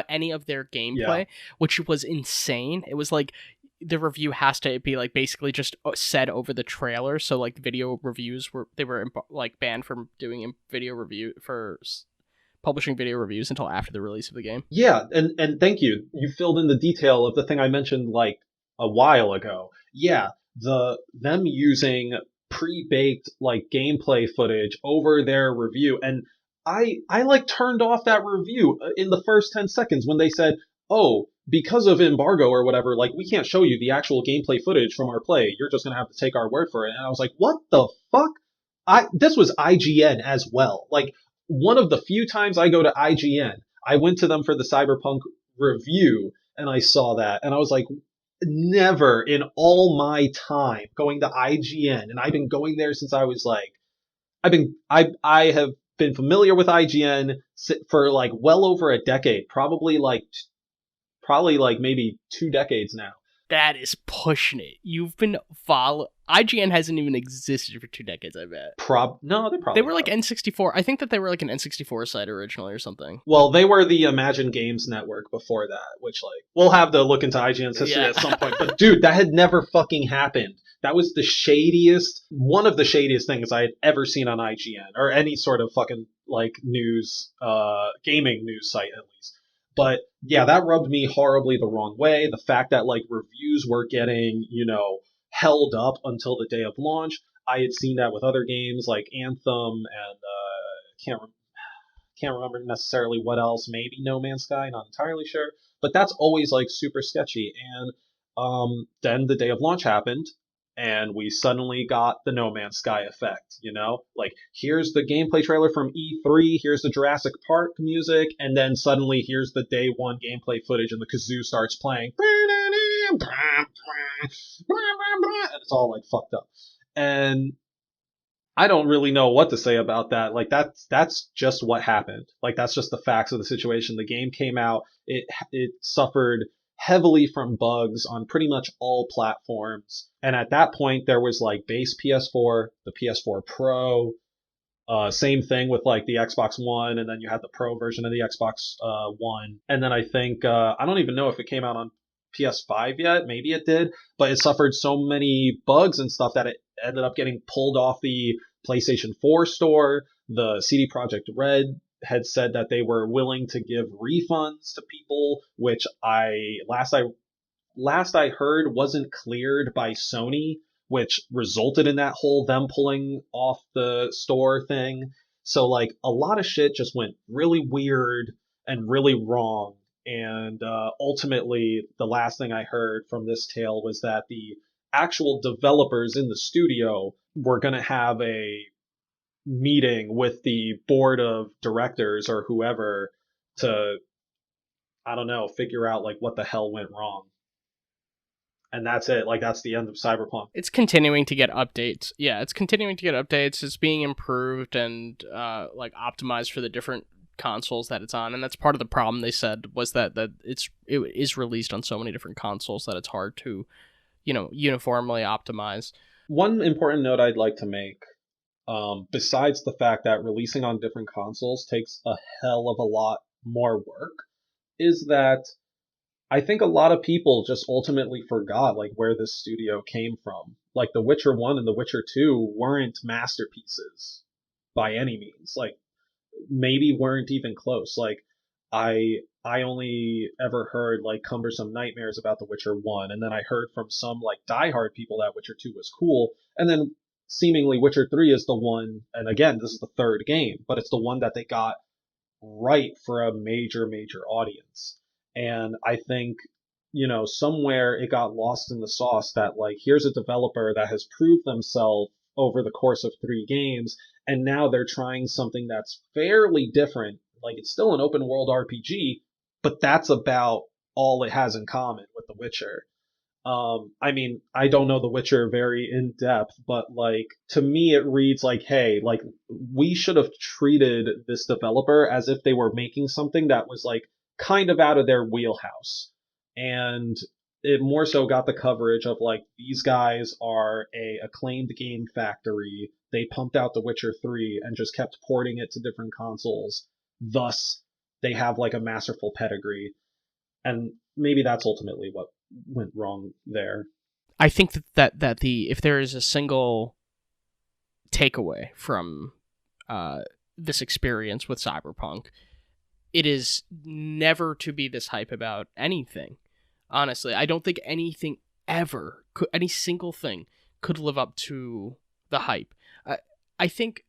any of their gameplay, which was insane. It was like the review has to be like basically just said over the trailer. So like video reviews were like banned from doing publishing video reviews until after the release of the game. Yeah, and thank you. You filled in the detail of the thing I mentioned like a while ago. Yeah, them using pre-baked like gameplay footage over their review, and I like turned off that review in the first 10 seconds when they said, "Oh, because of embargo or whatever, like we can't show you the actual gameplay footage from our play. You're just going to have to take our word for it." And I was like, "What the fuck?" This was IGN as well. Like one of the few times I go to IGN, I went to them for the Cyberpunk review and I saw that and I was like, never in all my time going to IGN, and I've been going there since I was like, I have been familiar with IGN for like well over a decade, probably like maybe 2 decades now. That is pushing it. You've been IGN hasn't even existed for 2 decades, I bet. No, they were like N64. I think that they were like an N64 site originally or something. Well, they were the Imagine Games network before that, which like we'll have to look into IGN's history at some point. But dude, that had never fucking happened. That was one of the shadiest things I had ever seen on IGN or any sort of fucking like news, gaming news site at least. But yeah, that rubbed me horribly the wrong way. The fact that like reviews were getting, held up until the day of launch. I had seen that with other games like Anthem and can't remember necessarily what else. Maybe No Man's Sky, not entirely sure. But that's always like super sketchy. And then the day of launch happened, and we suddenly got the No Man's Sky effect, Like, here's the gameplay trailer from E3, here's the Jurassic Park music, and then suddenly here's the day one gameplay footage and the kazoo starts playing. And it's all, like, fucked up. And I don't really know what to say about that. Like, that's just what happened. Like, that's just the facts of the situation. The game came out, it suffered heavily from bugs on pretty much all platforms. And at that point, there was like base PS4, the PS4 Pro, same thing with like the Xbox One, and then you had the Pro version of the Xbox One. And then I think, I don't even know if it came out on PS5 yet. Maybe it did, but it suffered so many bugs and stuff that it ended up getting pulled off the PlayStation 4 store. The CD Projekt Red had said that they were willing to give refunds to people, which last I heard wasn't cleared by Sony, which resulted in that whole them pulling off the store thing. So like a lot of shit just went really weird and really wrong. And ultimately, the last thing I heard from this tale was that the actual developers in the studio were going to have a meeting with the board of directors or whoever to, I don't know, figure out like what the hell went wrong. And that's it. Like, that's the end of Cyberpunk. It's continuing to get updates. Yeah, it's continuing to get updates. It's being improved and like optimized for the different consoles that it's on. And that's part of the problem, they said, was that it is released on so many different consoles that it's hard to, uniformly optimize. One important note I'd like to make, besides the fact that releasing on different consoles takes a hell of a lot more work, is that I think a lot of people just ultimately forgot like where this studio came from. Like The Witcher 1 and The Witcher 2 weren't masterpieces by any means. Like maybe weren't even close. Like I only ever heard like cumbersome nightmares about The Witcher 1, and then I heard from some like diehard people that Witcher 2 was cool, and then seemingly Witcher 3 is the one, and again, this is the third game, but it's the one that they got right for a major audience. And I think, somewhere it got lost in the sauce that like, here's a developer that has proved themselves over the course of 3 games, and now they're trying something that's fairly different. Like, it's still an open world RPG, but that's about all it has in common with The Witcher. I mean, I don't know The Witcher very in depth, but like to me it reads like, hey, like we should have treated this developer as if they were making something that was like kind of out of their wheelhouse. And it more so got the coverage of like these guys are a acclaimed game factory. They pumped out The Witcher 3 and just kept porting it to different consoles. Thus, they have like a masterful pedigree. And maybe that's ultimately what went wrong there. I think that the if there is a single takeaway from this experience with Cyberpunk, it is never to be this hype about anything. Honestly, I don't think anything ever could, any single thing could live up to the hype. I think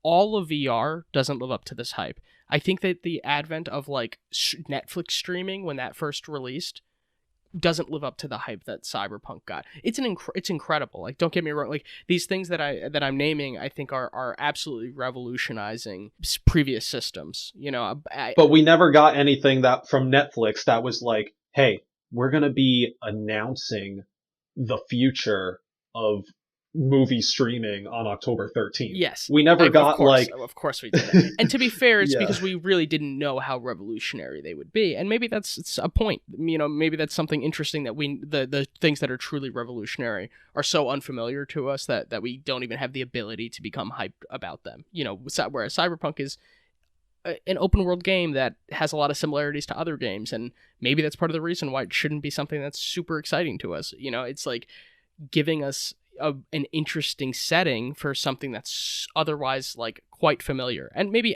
all of VR doesn't live up to this hype. I think that the advent of like Netflix streaming when that first released doesn't live up to the hype that Cyberpunk got. It's incredible. Like, don't get me wrong. Like, these things that I'm naming, I think are absolutely revolutionizing previous systems. You know, but we never got anything that from Netflix that was like, hey, we're gonna be announcing the future of movie streaming on October 13th. Yes. We never got of course we did. And to be fair, it's Yeah. because we really didn't know how revolutionary they would be. And maybe it's a point. You know, maybe that's something interesting that the things that are truly revolutionary are so unfamiliar to us that we don't even have the ability to become hyped about them. You know, whereas Cyberpunk is an open world game that has a lot of similarities to other games, and maybe that's part of the reason why it shouldn't be something that's super exciting to us. You know, it's like giving us an interesting setting for something that's otherwise like quite familiar, and maybe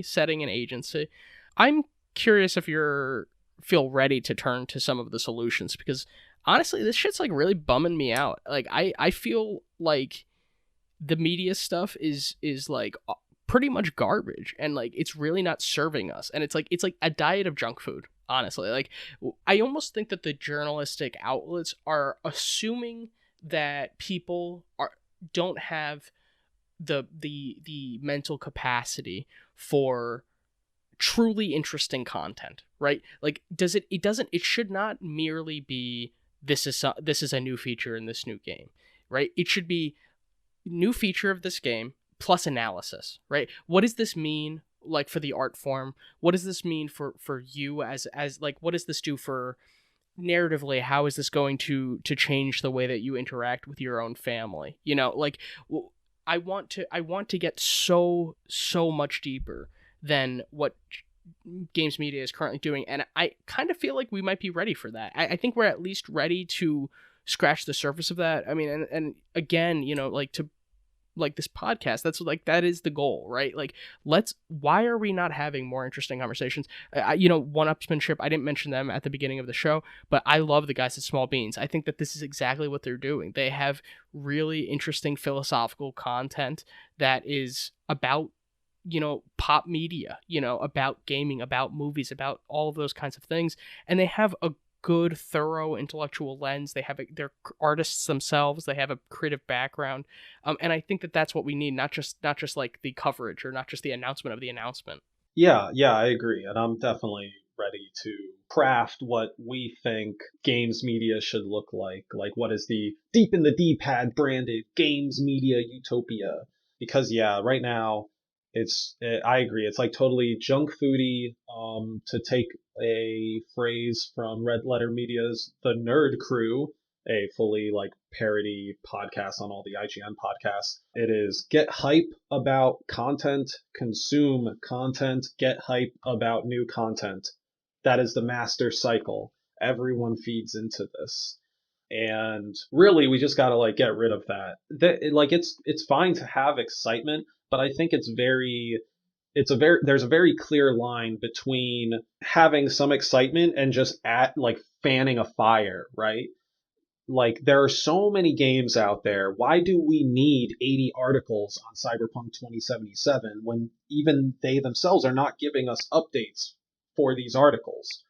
setting and agency. I'm curious if you're feel ready to turn to some of the solutions, because honestly this shit's like really bumming me out. Like I feel like the media stuff is like pretty much garbage, and like it's really not serving us, and it's like a diet of junk food, honestly. Like I almost think that the journalistic outlets are assuming that people don't have the mental capacity for truly interesting content, right? Like it should not merely be this is a new feature in this new game, right? It should be new feature of this game plus analysis, right? What does this mean like for the art form? What does this mean for you as like what does this do for narratively? How is this going to change the way that you interact with your own family? You know, like I want to get so much deeper than what games media is currently doing, and I kind of feel like we might be ready for that. I think we're at least ready to scratch the surface of that. I mean, and again, you know, like to like this podcast, that's like that is the goal, right? Like why are we not having more interesting conversations? You know, one-upsmanship, I didn't mention them at the beginning of the show, but I love the guys at Small Beans. I think that this is exactly what they're doing. They have really interesting philosophical content that is about, you know, pop media, you know, about gaming, about movies, about all of those kinds of things, and they have a good, thorough intellectual lens. They're artists themselves. They have a creative background, and I think that that's what we need. Not just like the coverage or not just the announcement of the announcement. Yeah, I agree, and I'm definitely ready to craft what we think games media should look like. Like, what is the deep in the D-pad branded games media utopia? Because yeah, right now I agree. It's like totally junk foody. To take a phrase from Red Letter Media's The Nerd Crew, a fully like parody podcast on all the IGN podcasts. It is get hype about content, consume content, get hype about new content. That is the master cycle. Everyone feeds into this. And really we just got to like get rid of that. Like it's fine to have excitement, but I think there's a very clear line between having some excitement and just like fanning a fire, right? Like there are so many games out there. Why do we need 80 articles on Cyberpunk 2077 when even they themselves are not giving us updates for these articles?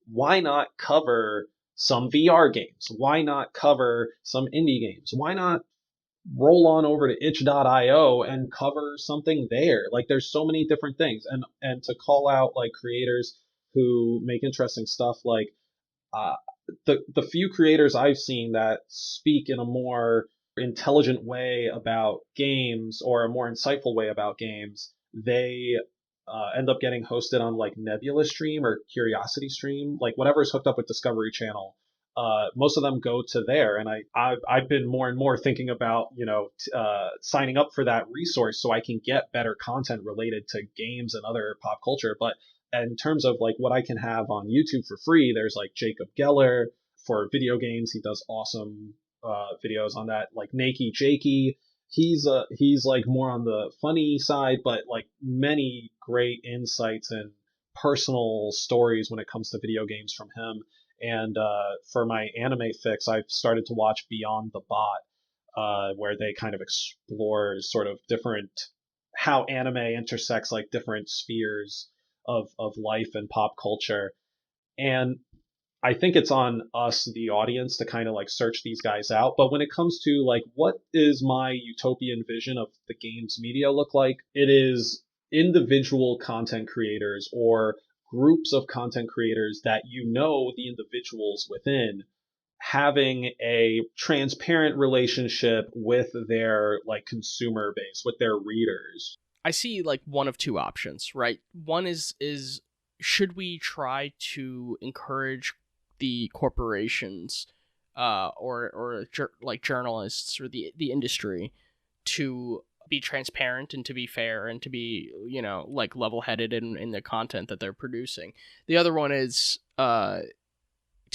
Why not cover some VR games? Why not cover some indie games? Why not roll on over to itch.io and cover something there? Like there's so many different things, and to call out like creators who make interesting stuff, like the few creators I've seen that speak in a more intelligent way about games or a more insightful way about games, they end up getting hosted on like Nebula Stream or Curiosity Stream, like whatever is hooked up with Discovery Channel. Most of them go to there, and I've been more and more thinking about signing up for that resource so I can get better content related to games and other pop culture. But in terms of like what I can have on YouTube for free, there's like Jacob Geller for video games. He does awesome videos on that. Like Nakey Jakey, he's like more on the funny side, but like many great insights and personal stories when it comes to video games from him. And for my anime fix, I've started to watch Beyond the Bot, where they kind of explore sort of different how anime intersects like different spheres of life and pop culture. And I think it's on us, the audience, to kind of like search these guys out. But when it comes to like what is my utopian vision of the games media look like, it is individual content creators or groups of content creators that the individuals within having a transparent relationship with their like consumer base, with their readers. I see like one of two options, right? One is should we try to encourage the corporations like journalists or the industry to be transparent and to be fair and to be like level-headed in the content that they're producing. The other one is to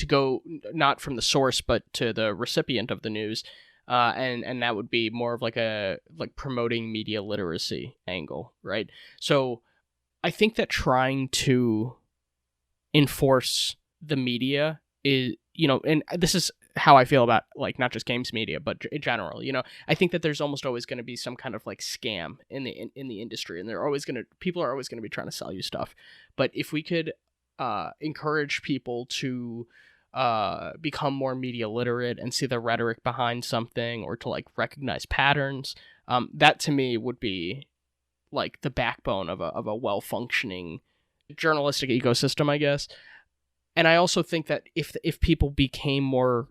go not from the source but to the recipient of the news, and that would be more of like a promoting media literacy angle, right? So I think that trying to enforce the media is, and this is how I feel about like not just games media but in general, I think that there's almost always going to be some kind of like scam in the industry, and people are always going to be trying to sell you stuff. But if we could encourage people to become more media literate and see the rhetoric behind something, or to like recognize patterns, that to me would be like the backbone of a well-functioning journalistic ecosystem, I guess. And I also think that if people became more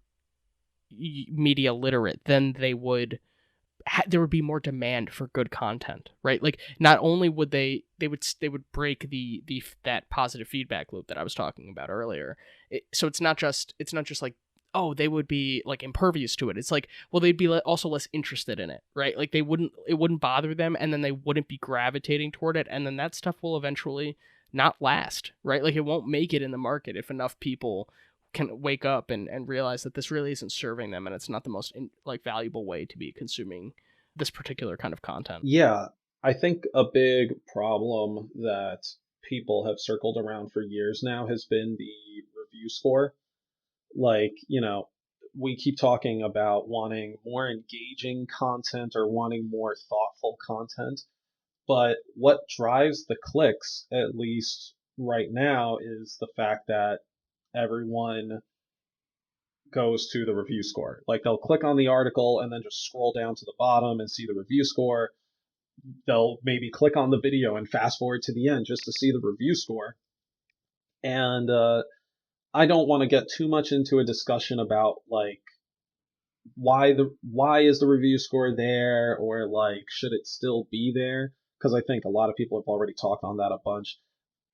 media literate, then there would be more demand for good content, right? Like not only would they would break that positive feedback loop that I was talking about earlier. So it's not just like, oh, they would be like impervious to it. It's like, well, they'd be also less interested in it, right? Like it wouldn't bother them, and then they wouldn't be gravitating toward it, and then that stuff will eventually not last, right? Like it won't make it in the market if enough people can wake up and realize that this really isn't serving them, and it's not the most valuable way to be consuming this particular kind of content. Yeah, I think a big problem that people have circled around for years now has been the review score. Like, we keep talking about wanting more engaging content or wanting more thoughtful content, but what drives the clicks, at least right now, is the fact that everyone goes to the review score. Like they'll click on the article and then just scroll down to the bottom and see the review score. They'll maybe click on the video and fast forward to the end just to see the review score. And I don't want to get too much into a discussion about like why is the review score there, or like should it still be there, because I think a lot of people have already talked on that a bunch.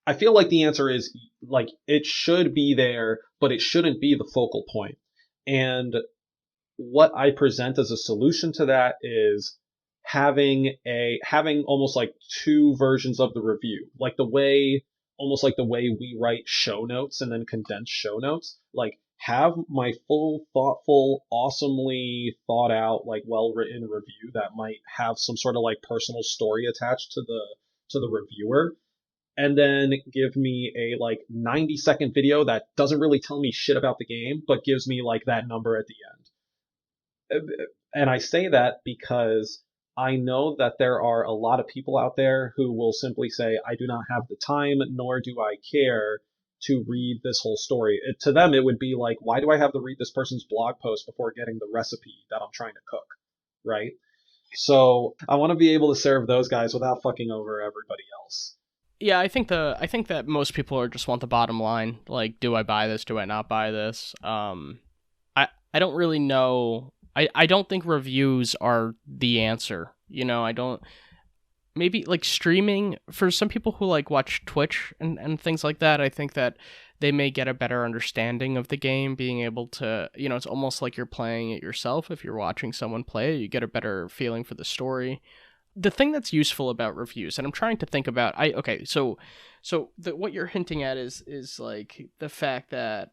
I feel like the answer is like it should be there, but it shouldn't be the focal point. And what I present as a solution to that is having almost like two versions of the review, like almost like the way we write show notes and then condense show notes. Like have my full, thoughtful, awesomely thought out, like well written review that might have some sort of like personal story attached to the reviewer, and then give me a like 90-second video that doesn't really tell me shit about the game, but gives me like that number at the end. And I say that because I know that there are a lot of people out there who will simply say, I do not have the time, nor do I care to read this whole story. To them, it would be like, why do I have to read this person's blog post before getting the recipe that I'm trying to cook, right? So I want to be able to serve those guys without fucking over everybody else. Yeah, I think that most people are just want the bottom line. Like, do I buy this? Do I not buy this? I don't really know. I don't think reviews are the answer. I don't. Maybe like streaming for some people who like watch Twitch and things like that. I think that they may get a better understanding of the game, being able to, it's almost like you're playing it yourself. If you're watching someone play it, you get a better feeling for the story. The thing that's useful about reviews, and I'm trying to think about, what you're hinting at is like the fact that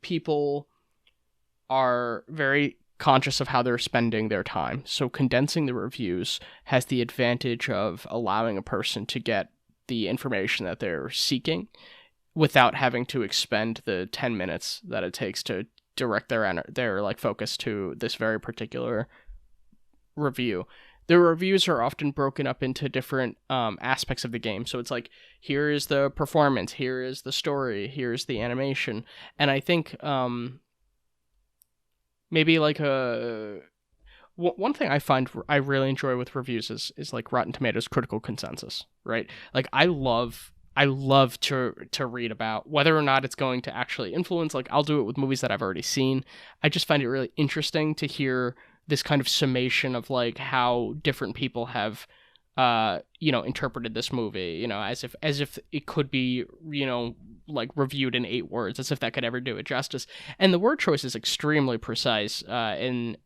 people are very conscious of how they're spending their time. So condensing the reviews has the advantage of allowing a person to get the information that they're seeking without having to expend the 10 minutes that it takes to direct their like focus to this very particular review. The reviews are often broken up into different aspects of the game. So it's like, here is the performance, here is the story, here's the animation. And I think maybe like one thing I find I really enjoy with reviews is like Rotten Tomatoes critical consensus, right? Like I love to read about whether or not it's going to actually influence. Like I'll do it with movies that I've already seen. I just find it really interesting to hear this kind of summation of like how different people have interpreted this movie, as if it could be, like reviewed in 8 words, as if that could ever do it justice. And the word choice is extremely precise in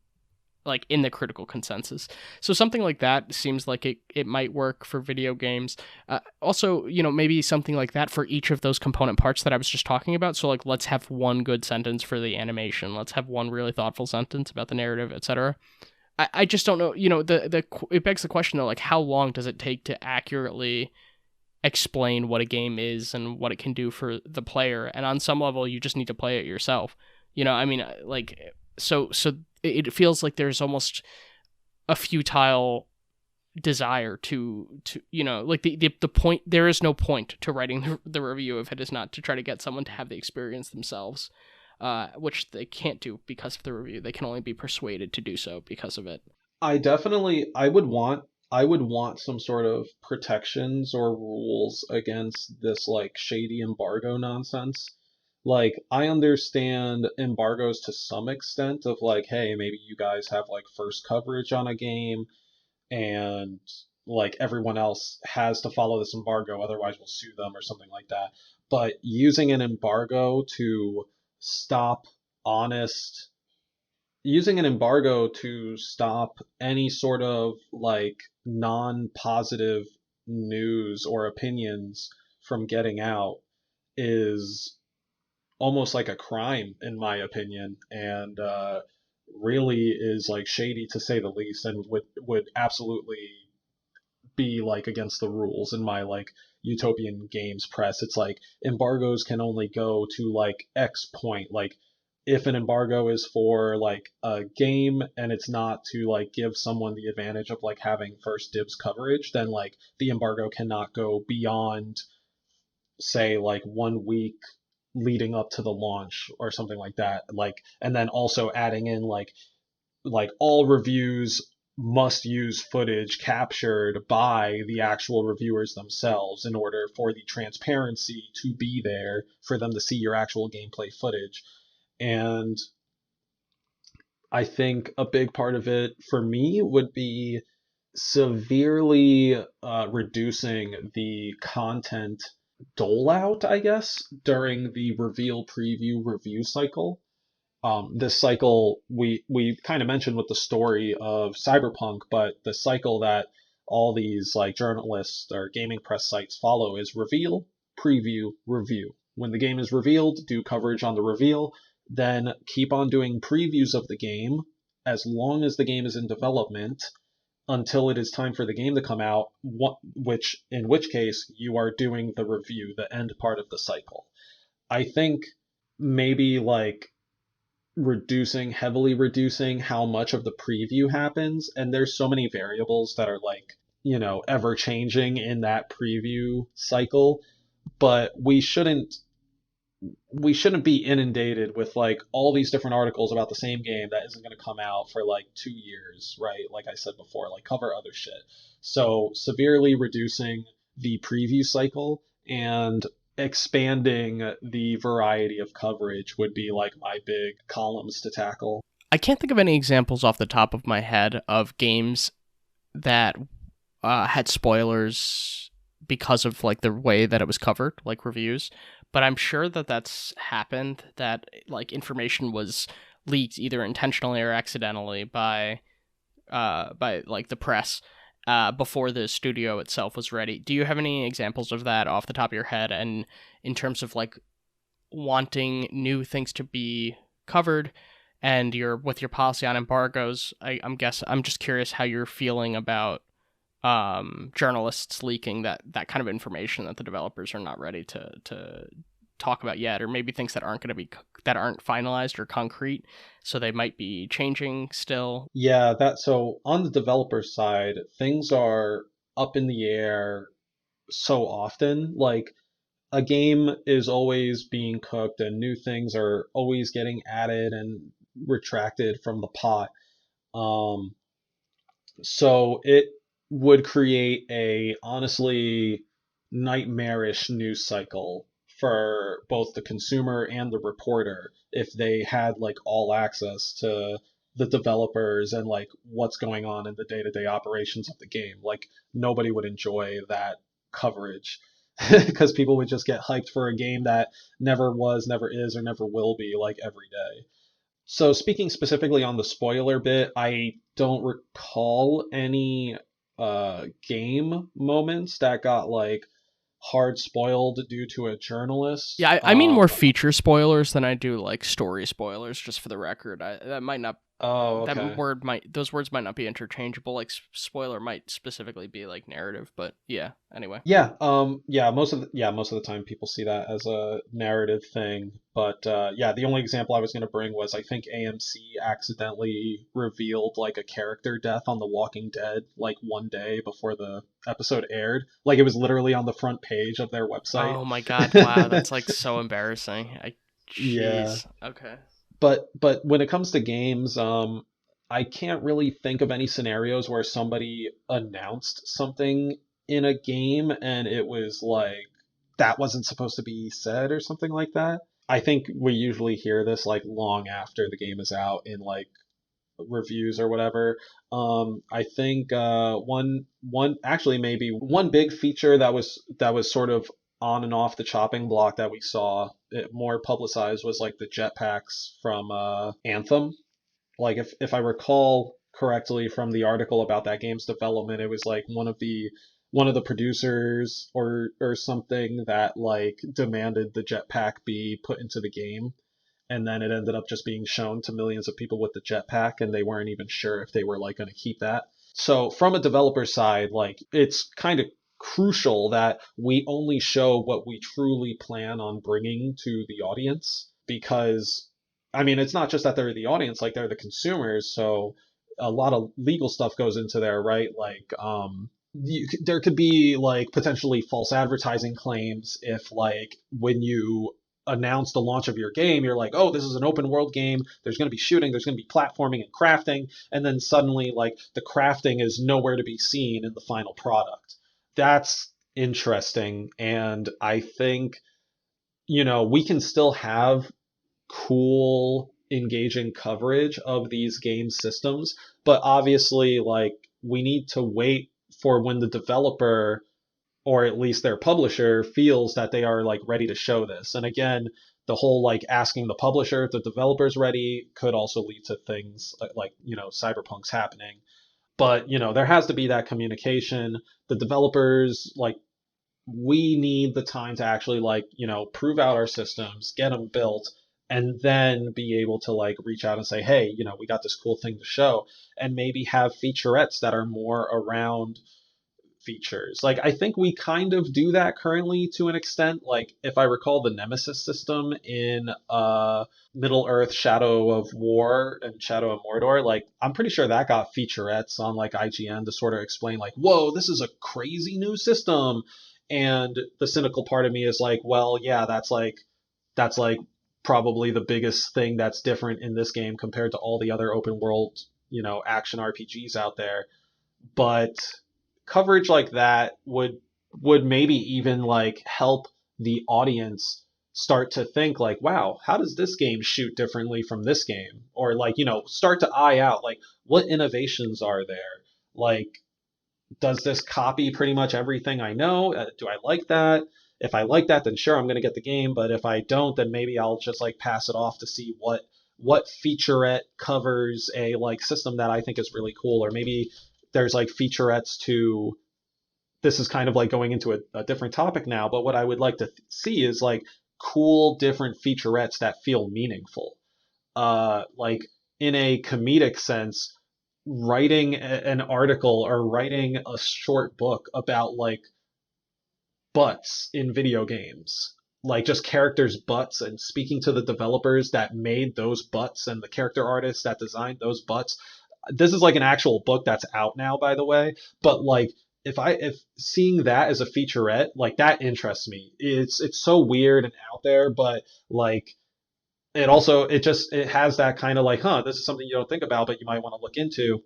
the critical consensus. So something like that seems like it might work for video games. Also, maybe something like that for each of those component parts that I was just talking about. So like, let's have one good sentence for the animation. Let's have one really thoughtful sentence about the narrative, etc. I just don't know. It begs the question though, like how long does it take to accurately explain what a game is and what it can do for the player? And on some level, you just need to play it yourself. Like so it feels like there's almost a futile desire to like the point. There is no point to writing the review if it is not to try to get someone to have the experience themselves, which they can't do because of the review. They can only be persuaded to do so because of it. I would want some sort of protections or rules against this like shady embargo nonsense. Like I understand embargoes to some extent of like, hey, maybe you guys have like first coverage on a game and like everyone else has to follow this embargo, otherwise we'll sue them or something like that. But using an embargo to stop honest using an embargo to stop any sort of like non-positive news or opinions from getting out is almost like a crime in my opinion, and really is like shady to say the least, and would absolutely be like against the rules in my like utopian games press. It's like embargoes can only go to like X point. Like if an embargo is for like a game and it's not to like give someone the advantage of like having first dibs coverage, then like the embargo cannot go beyond say like 1 week leading up to the launch or something like that. Like and then also adding in like all reviews must use footage captured by the actual reviewers themselves in order for the transparency to be there for them to see your actual gameplay footage. And I think a big part of it for me would be severely reducing the content dole out, I guess, during the reveal preview review cycle. This cycle we kind of mentioned with the story of Cyberpunk, but the cycle that all these like journalists or gaming press sites follow is reveal, preview, review. When the game is revealed, do coverage on the reveal, then keep on doing previews of the game as long as the game is in development until it is time for the game to come out, which in which case you are doing the review, the end part of the cycle. I think maybe like heavily reducing how much of the preview happens. And there's so many variables that are like, ever changing in that preview cycle. But we shouldn't be inundated with like all these different articles about the same game that isn't going to come out for like 2 years, right? Like I said before, like cover other shit. So severely reducing the preview cycle, and expanding the variety of coverage would be like my big columns to tackle. I can't think of any examples off the top of my head of games that had spoilers because of like the way that it was covered, like reviews. But I'm sure that that's happened. That like information was leaked either intentionally or accidentally by like the press before the studio itself was ready. Do you have any examples of that off the top of your head? And in terms of like wanting new things to be covered, and with your policy on embargoes, I'm just curious how you're feeling about journalists leaking that kind of information that the developers are not ready to talk about yet, or maybe things that aren't finalized or concrete, so they might be changing still. Yeah, so on the developer side, things are up in the air so often. Like a game is always being cooked and new things are always getting added and retracted from the pot. Um, so it would create a honestly nightmarish news cycle for both the consumer and the reporter if they had like all access to the developers and like what's going on in the day-to-day operations of the game. Like nobody would enjoy that coverage because people would just get hyped for a game that never was, never is, or never will be like every day. So speaking specifically on the spoiler bit, I don't recall any game moments that got like hard spoiled due to a journalist. Yeah, I mean more feature spoilers than I do like story spoilers. Just for the record, that might not Oh, okay. those words might not be interchangeable. Like spoiler might specifically be like narrative, but yeah. Anyway. Yeah, most of the time people see that as a narrative thing. But yeah, the only example I was going to bring was I think AMC accidentally revealed like a character death on The Walking Dead like one day before the episode aired. Like it was literally on the front page of their website. Oh my god! Wow, that's like so embarrassing. Yeah. Jeez. Okay. But when it comes to games, I can't really think of any scenarios where somebody announced something in a game and it was like that wasn't supposed to be said or something like that. I think we usually hear this like long after the game is out in like reviews or whatever. I think one actually maybe one big feature that was sort of on and off the chopping block that we saw it more publicized was like the jetpacks from Anthem. Like if I recall correctly from the article about that game's development, it was like one of the producers or something that like demanded the jetpack be put into the game, and then it ended up just being shown to millions of people with the jetpack, and they weren't even sure if they were like going to keep that. So from a developer side, like it's kind of crucial that we only show what we truly plan on bringing to the audience, because I mean it's not just that they're the audience, like they're the consumers, so a lot of legal stuff goes into there, right? Like there could be like potentially false advertising claims if like when you announce the launch of your game, you're like, oh, this is an open world game. There's going to be shooting. There's going to be platforming and crafting. And then suddenly, like, the crafting is nowhere to be seen in the final product. That's interesting. And I think, we can still have cool, engaging coverage of these game systems. But obviously, like, we need to wait for when the developer or at least their publisher feels that they are like ready to show this. And again, the whole like asking the publisher if the developer's ready could also lead to things like, Cyberpunk's happening. But, there has to be that communication. The developers, like, we need the time to actually like, prove out our systems, get them built, and then be able to like reach out and say, hey, we got this cool thing to show, and maybe have featurettes that are more around features. Like I think we kind of do that currently to an extent. Like if I recall the Nemesis system in Middle Earth Shadow of War and Shadow of Mordor, like I'm pretty sure that got featurettes on like IGN to sort of explain like, whoa, this is a crazy new system. And the cynical part of me is like, well, yeah, that's like probably the biggest thing that's different in this game compared to all the other open world, action RPGs out there. But coverage like that would would maybe even like help the audience start to think like, wow, how does this game shoot differently from this game? Or like, start to eye out like what innovations are there? Like, does this copy pretty much everything I know? Do I like that? If I like that, then sure, I'm going to get the game. But if I don't, then maybe I'll just like pass it off to see what featurette covers a like system that I think is really cool. Or maybe there's like featurettes to, this is kind of like going into a different topic now, but what I would like to see is like cool different featurettes that feel meaningful. Like in a comedic sense, writing an article or writing a short book about like butts in video games, like just characters' butts, and speaking to the developers that made those butts and the character artists that designed those butts. This is like an actual book that's out now, by the way, but like if seeing that as a featurette, like that interests me. It's so weird and out there, but like it has that kind of like, this is something you don't think about, but you might want to look into.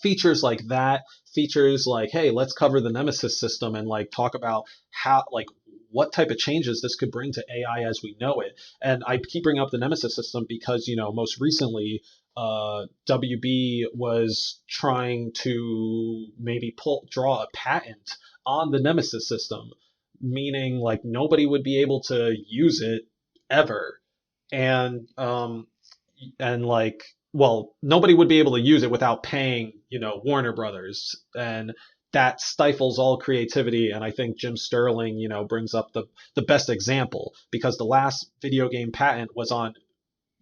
Features like that, features like, hey, let's cover the Nemesis system and like talk about how, like, what type of changes this could bring to AI as we know it. And I keep bringing up the Nemesis system because, most recently, WB was trying to maybe draw a patent on the Nemesis system, meaning like nobody would be able to use it ever. And like, well, nobody would be able to use it without paying, Warner Brothers, and that stifles all creativity. And I think Jim Sterling, brings up the best example, because the last video game patent was on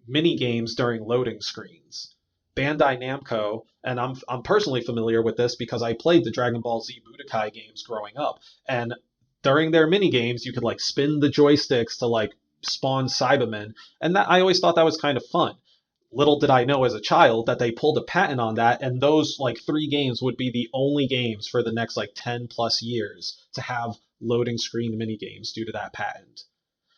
mini games during loading screens. Bandai Namco, and I'm personally familiar with this because I played the Dragon Ball Z Budokai games growing up, and during their mini games, you could like spin the joysticks to like spawn Cybermen, and that I always thought that was kind of fun. Little did I know as a child that they pulled a patent on that, and those like 3 games would be the only games for the next like 10 plus years to have loading screen mini games due to that patent.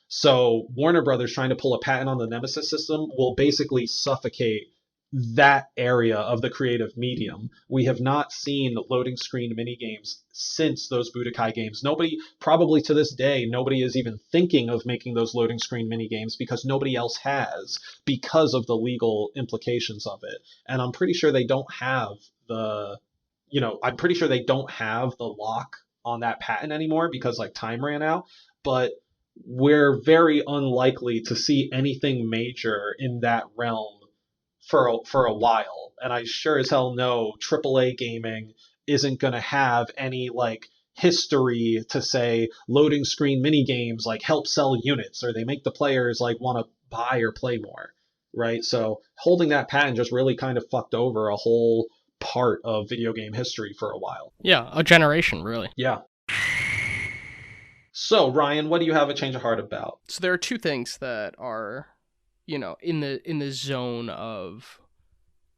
So Warner Brothers trying to pull a patent on the Nemesis system will basically suffocate that area of the creative medium. We have not seen loading screen mini games since those Budokai games. Nobody, probably to this day, nobody is even thinking of making those loading screen mini games because nobody else has, because of the legal implications of it. And I'm pretty sure they don't have I'm pretty sure they don't have the lock on that patent anymore because like time ran out. But we're very unlikely to see anything major in that realm for a while. And I sure as hell know AAA gaming isn't going to have any like history to say loading screen mini games like help sell units, or they make the players like want to buy or play more, right? So holding that patent just really kind of fucked over a whole part of video game history for a while. Yeah, a generation, really. Yeah. So Ryan, what do you have a change of heart about? So there are 2 things that are, in the zone of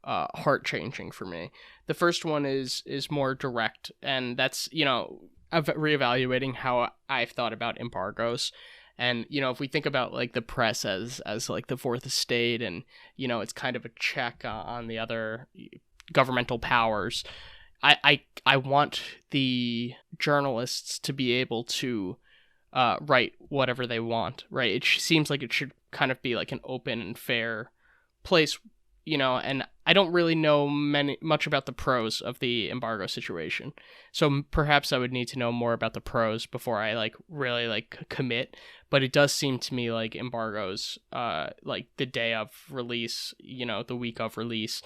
heart changing for me. The first one is more direct, and that's, reevaluating how I've thought about embargoes. And, if we think about like the press as like the fourth estate, and, it's kind of a check on the other governmental powers, I want the journalists to be able to write whatever they want, right? It seems like it should kind of be like an open and fair place, and I don't really know much about the pros of the embargo situation. So perhaps I would need to know more about the pros before I like really like commit. But it does seem to me like embargoes, like the day of release, the week of release,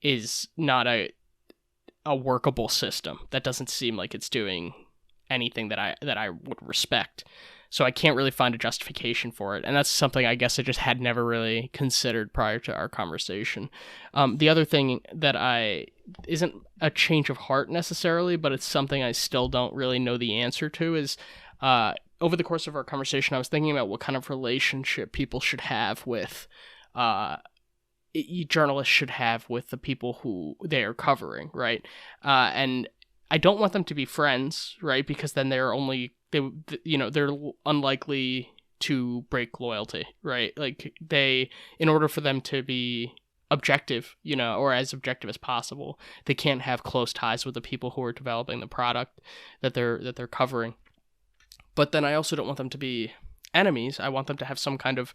is not a workable system. That doesn't seem like it's doing anything that I would respect. So I can't really find a justification for it. And that's something I guess I just had never really considered prior to our conversation. The other thing that isn't a change of heart necessarily, but it's something I still don't really know the answer to, is over the course of our conversation, I was thinking about what kind of relationship people should have with journalists should have with the people who they are covering, right? And I don't want them to be friends, right? Because then they're unlikely to break loyalty, right? Like in order for them to be objective, or as objective as possible. They can't have close ties with the people who are developing the product that they're covering. But then I also don't want them to be enemies. I want them to have some kind of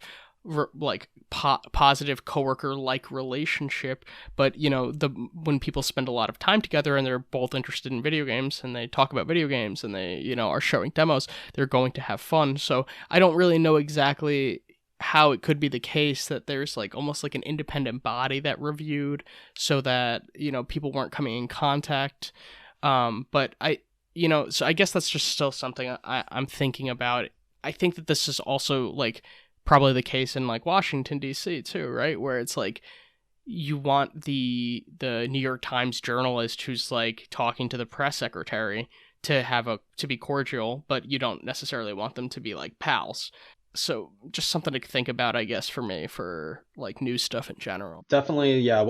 positive coworker like relationship. But when people spend a lot of time together and they're both interested in video games and they talk about video games and they are showing demos, they're going to have fun. So I don't really know exactly how it could be the case that there's like almost like an independent body that reviewed, so that people weren't coming in contact. But so I guess that's just still something I'm thinking about. I think that this is also like probably the case in like Washington D.C. too, right? Where it's like you want the New York Times journalist who's like talking to the press secretary to be cordial, but you don't necessarily want them to be like pals. So just something to think about, I guess, for me, for like news stuff in general. Definitely, yeah.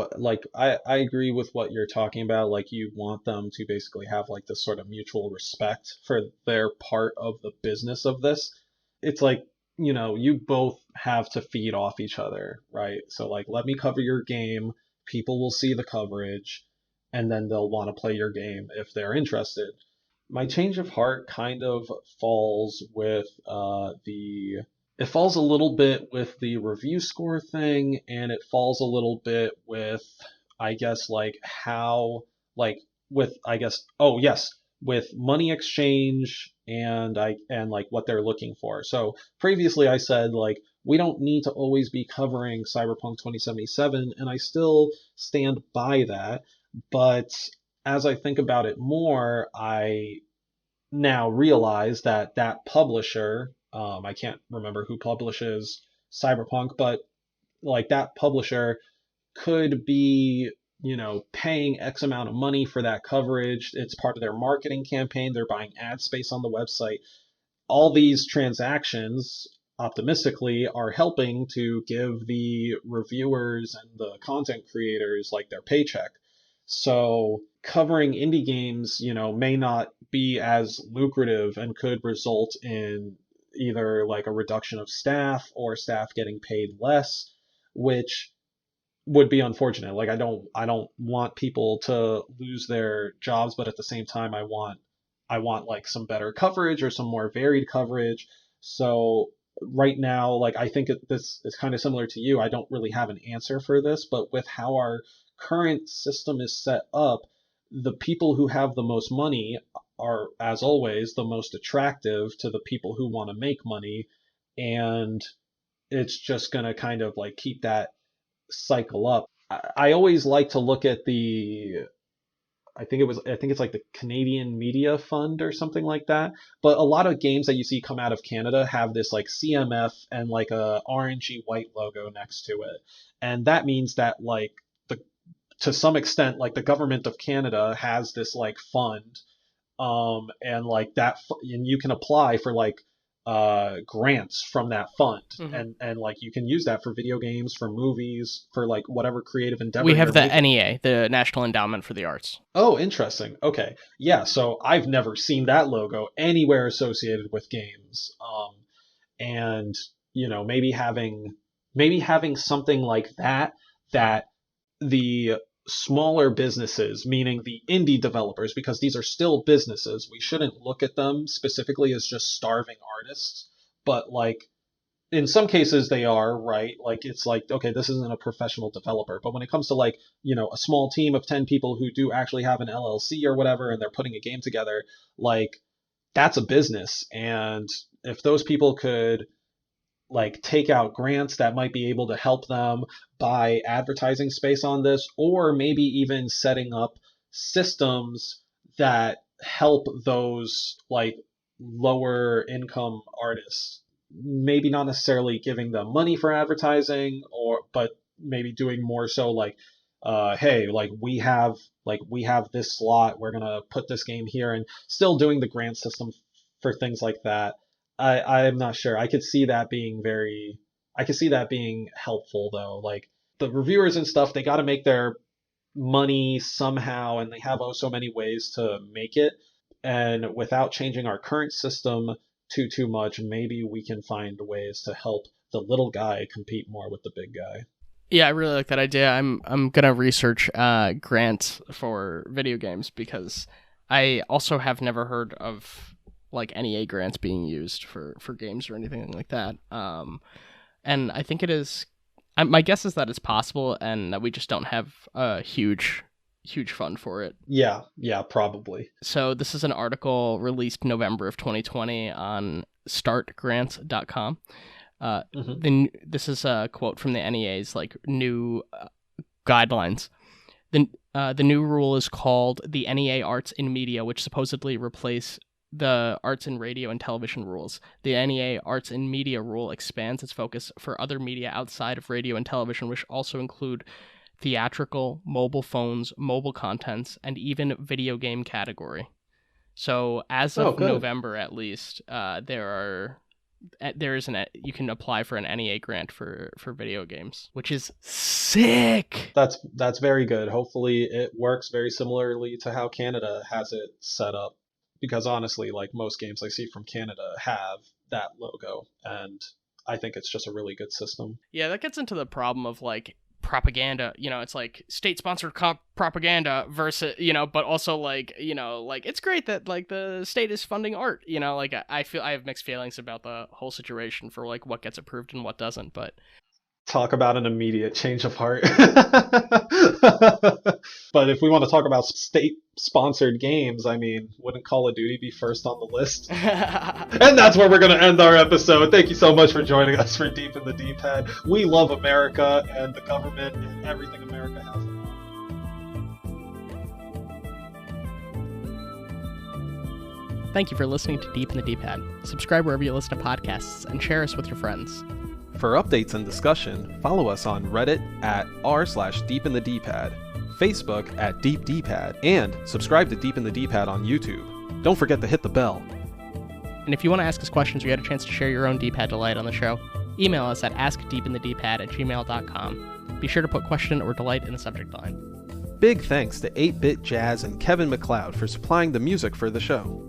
I agree with what you're talking about. Like you want them to basically have like this sort of mutual respect for their part of the business of this. It's like, you both have to feed off each other, right? So like, let me cover your game. People will see the coverage, and then they'll want to play your game if they're interested. My change of heart kind of falls with the it falls a little bit with the review score thing, and it falls a little bit with, I guess, like how, like with, I guess, oh yes, with money exchange and like what they're looking for. So previously I said like we don't need to always be covering Cyberpunk 2077, and I still stand by that. But as I think about it more, I now realize that that publisher, I can't remember who publishes Cyberpunk, but like that publisher could be, paying X amount of money for that coverage. It's part of their marketing campaign. They're buying ad space on the website. All these transactions, optimistically, are helping to give the reviewers and the content creators like their paycheck. So covering indie games, may not be as lucrative and could result in either like a reduction of staff or staff getting paid less, which would be unfortunate. Like I don't want people to lose their jobs, but at the same time I want like some better coverage or some more varied coverage. So right now, like I think this is kind of similar to you. I don't really have an answer for this, but with how our current system is set up, the people who have the most money are, as always, the most attractive to the people who want to make money, and it's just going to kind of like keep that cycle up. I always like to look at I think it's like the Canadian Media Fund or something like that. But a lot of games that you see come out of Canada have this like CMF and like a orangey white logo next to it. And that means that like the to some extent like the government of Canada has this like fund, and like and you can apply for like grants from that fund, Mm-hmm. and like you can use that for video games, for movies, for like whatever creative endeavor We have you're the making. NEA, the National Endowment for the Arts. Oh, interesting. Okay. Yeah, so I've never seen that logo anywhere associated with games. And maybe having something like that the smaller businesses, meaning the indie developers, because these are still businesses, we shouldn't look at them specifically as just starving artists, but like in some cases they are, right? Like it's like, okay, this isn't a professional developer, but when it comes to like, a small team of 10 people who do actually have an LLC or whatever and they're putting a game together, like that's a business. And if those people could like take out grants that might be able to help them buy advertising space on this, or maybe even setting up systems that help those like lower income artists, maybe not necessarily giving them money for advertising, or but maybe doing more so like, hey, like we have this slot, we're gonna put this game here, and still doing the grant system for things like that. I'm not sure. I could see that being helpful though. Like the reviewers and stuff, they got to make their money somehow, and they have oh so many ways to make it. And without changing our current system too much, maybe we can find ways to help the little guy compete more with the big guy. Yeah, I really like that idea. I'm gonna research grants for video games because I also have never heard of like NEA grants being used for games or anything like that. And I think it is. My guess is that it's possible, and that we just don't have a huge fund for it. Yeah, probably. So this is an article released November of 2020 on startgrants.com. This is a quote from the NEA's like new guidelines. The new rule is called the NEA Arts in Media, which supposedly replace the Arts in Radio and Television rules. The NEA Arts in Media rule expands its focus for other media outside of radio and television, which also include theatrical, mobile phones, mobile contents, and even video game category. So as of November, at least, you can apply for an NEA grant for video games, which is sick. That's very good. Hopefully it works very similarly to how Canada has it set up, because honestly, like most games I see from Canada have that logo, and I think it's just a really good system. Yeah, that gets into the problem of like propaganda, it's like state-sponsored propaganda versus, but also like, like it's great that like the state is funding art, like I feel I have mixed feelings about the whole situation for like what gets approved and what doesn't, but talk about an immediate change of heart. But if we want to talk about state-sponsored games, I mean, wouldn't Call of Duty be first on the list? And that's where we're going to end our episode. Thank you so much for joining us for Deep in the Deep Head. We love America and the government and everything America has. Thank you for listening to Deep in the Deep Head. Subscribe wherever you listen to podcasts and share us with your friends. For updates and discussion, follow us on Reddit at r/deepinthedeephad, Facebook at deepdeephad, and subscribe to Deep in the Deep Head on YouTube. Don't forget to hit the bell. And if you want to ask us questions or you had a chance to share your own Deep Head delight on the show, email us at askdeepinthedeephad@gmail.com. Be sure to put question or delight in the subject line. Big thanks to 8-Bit Jazz and Kevin MacLeod for supplying the music for the show.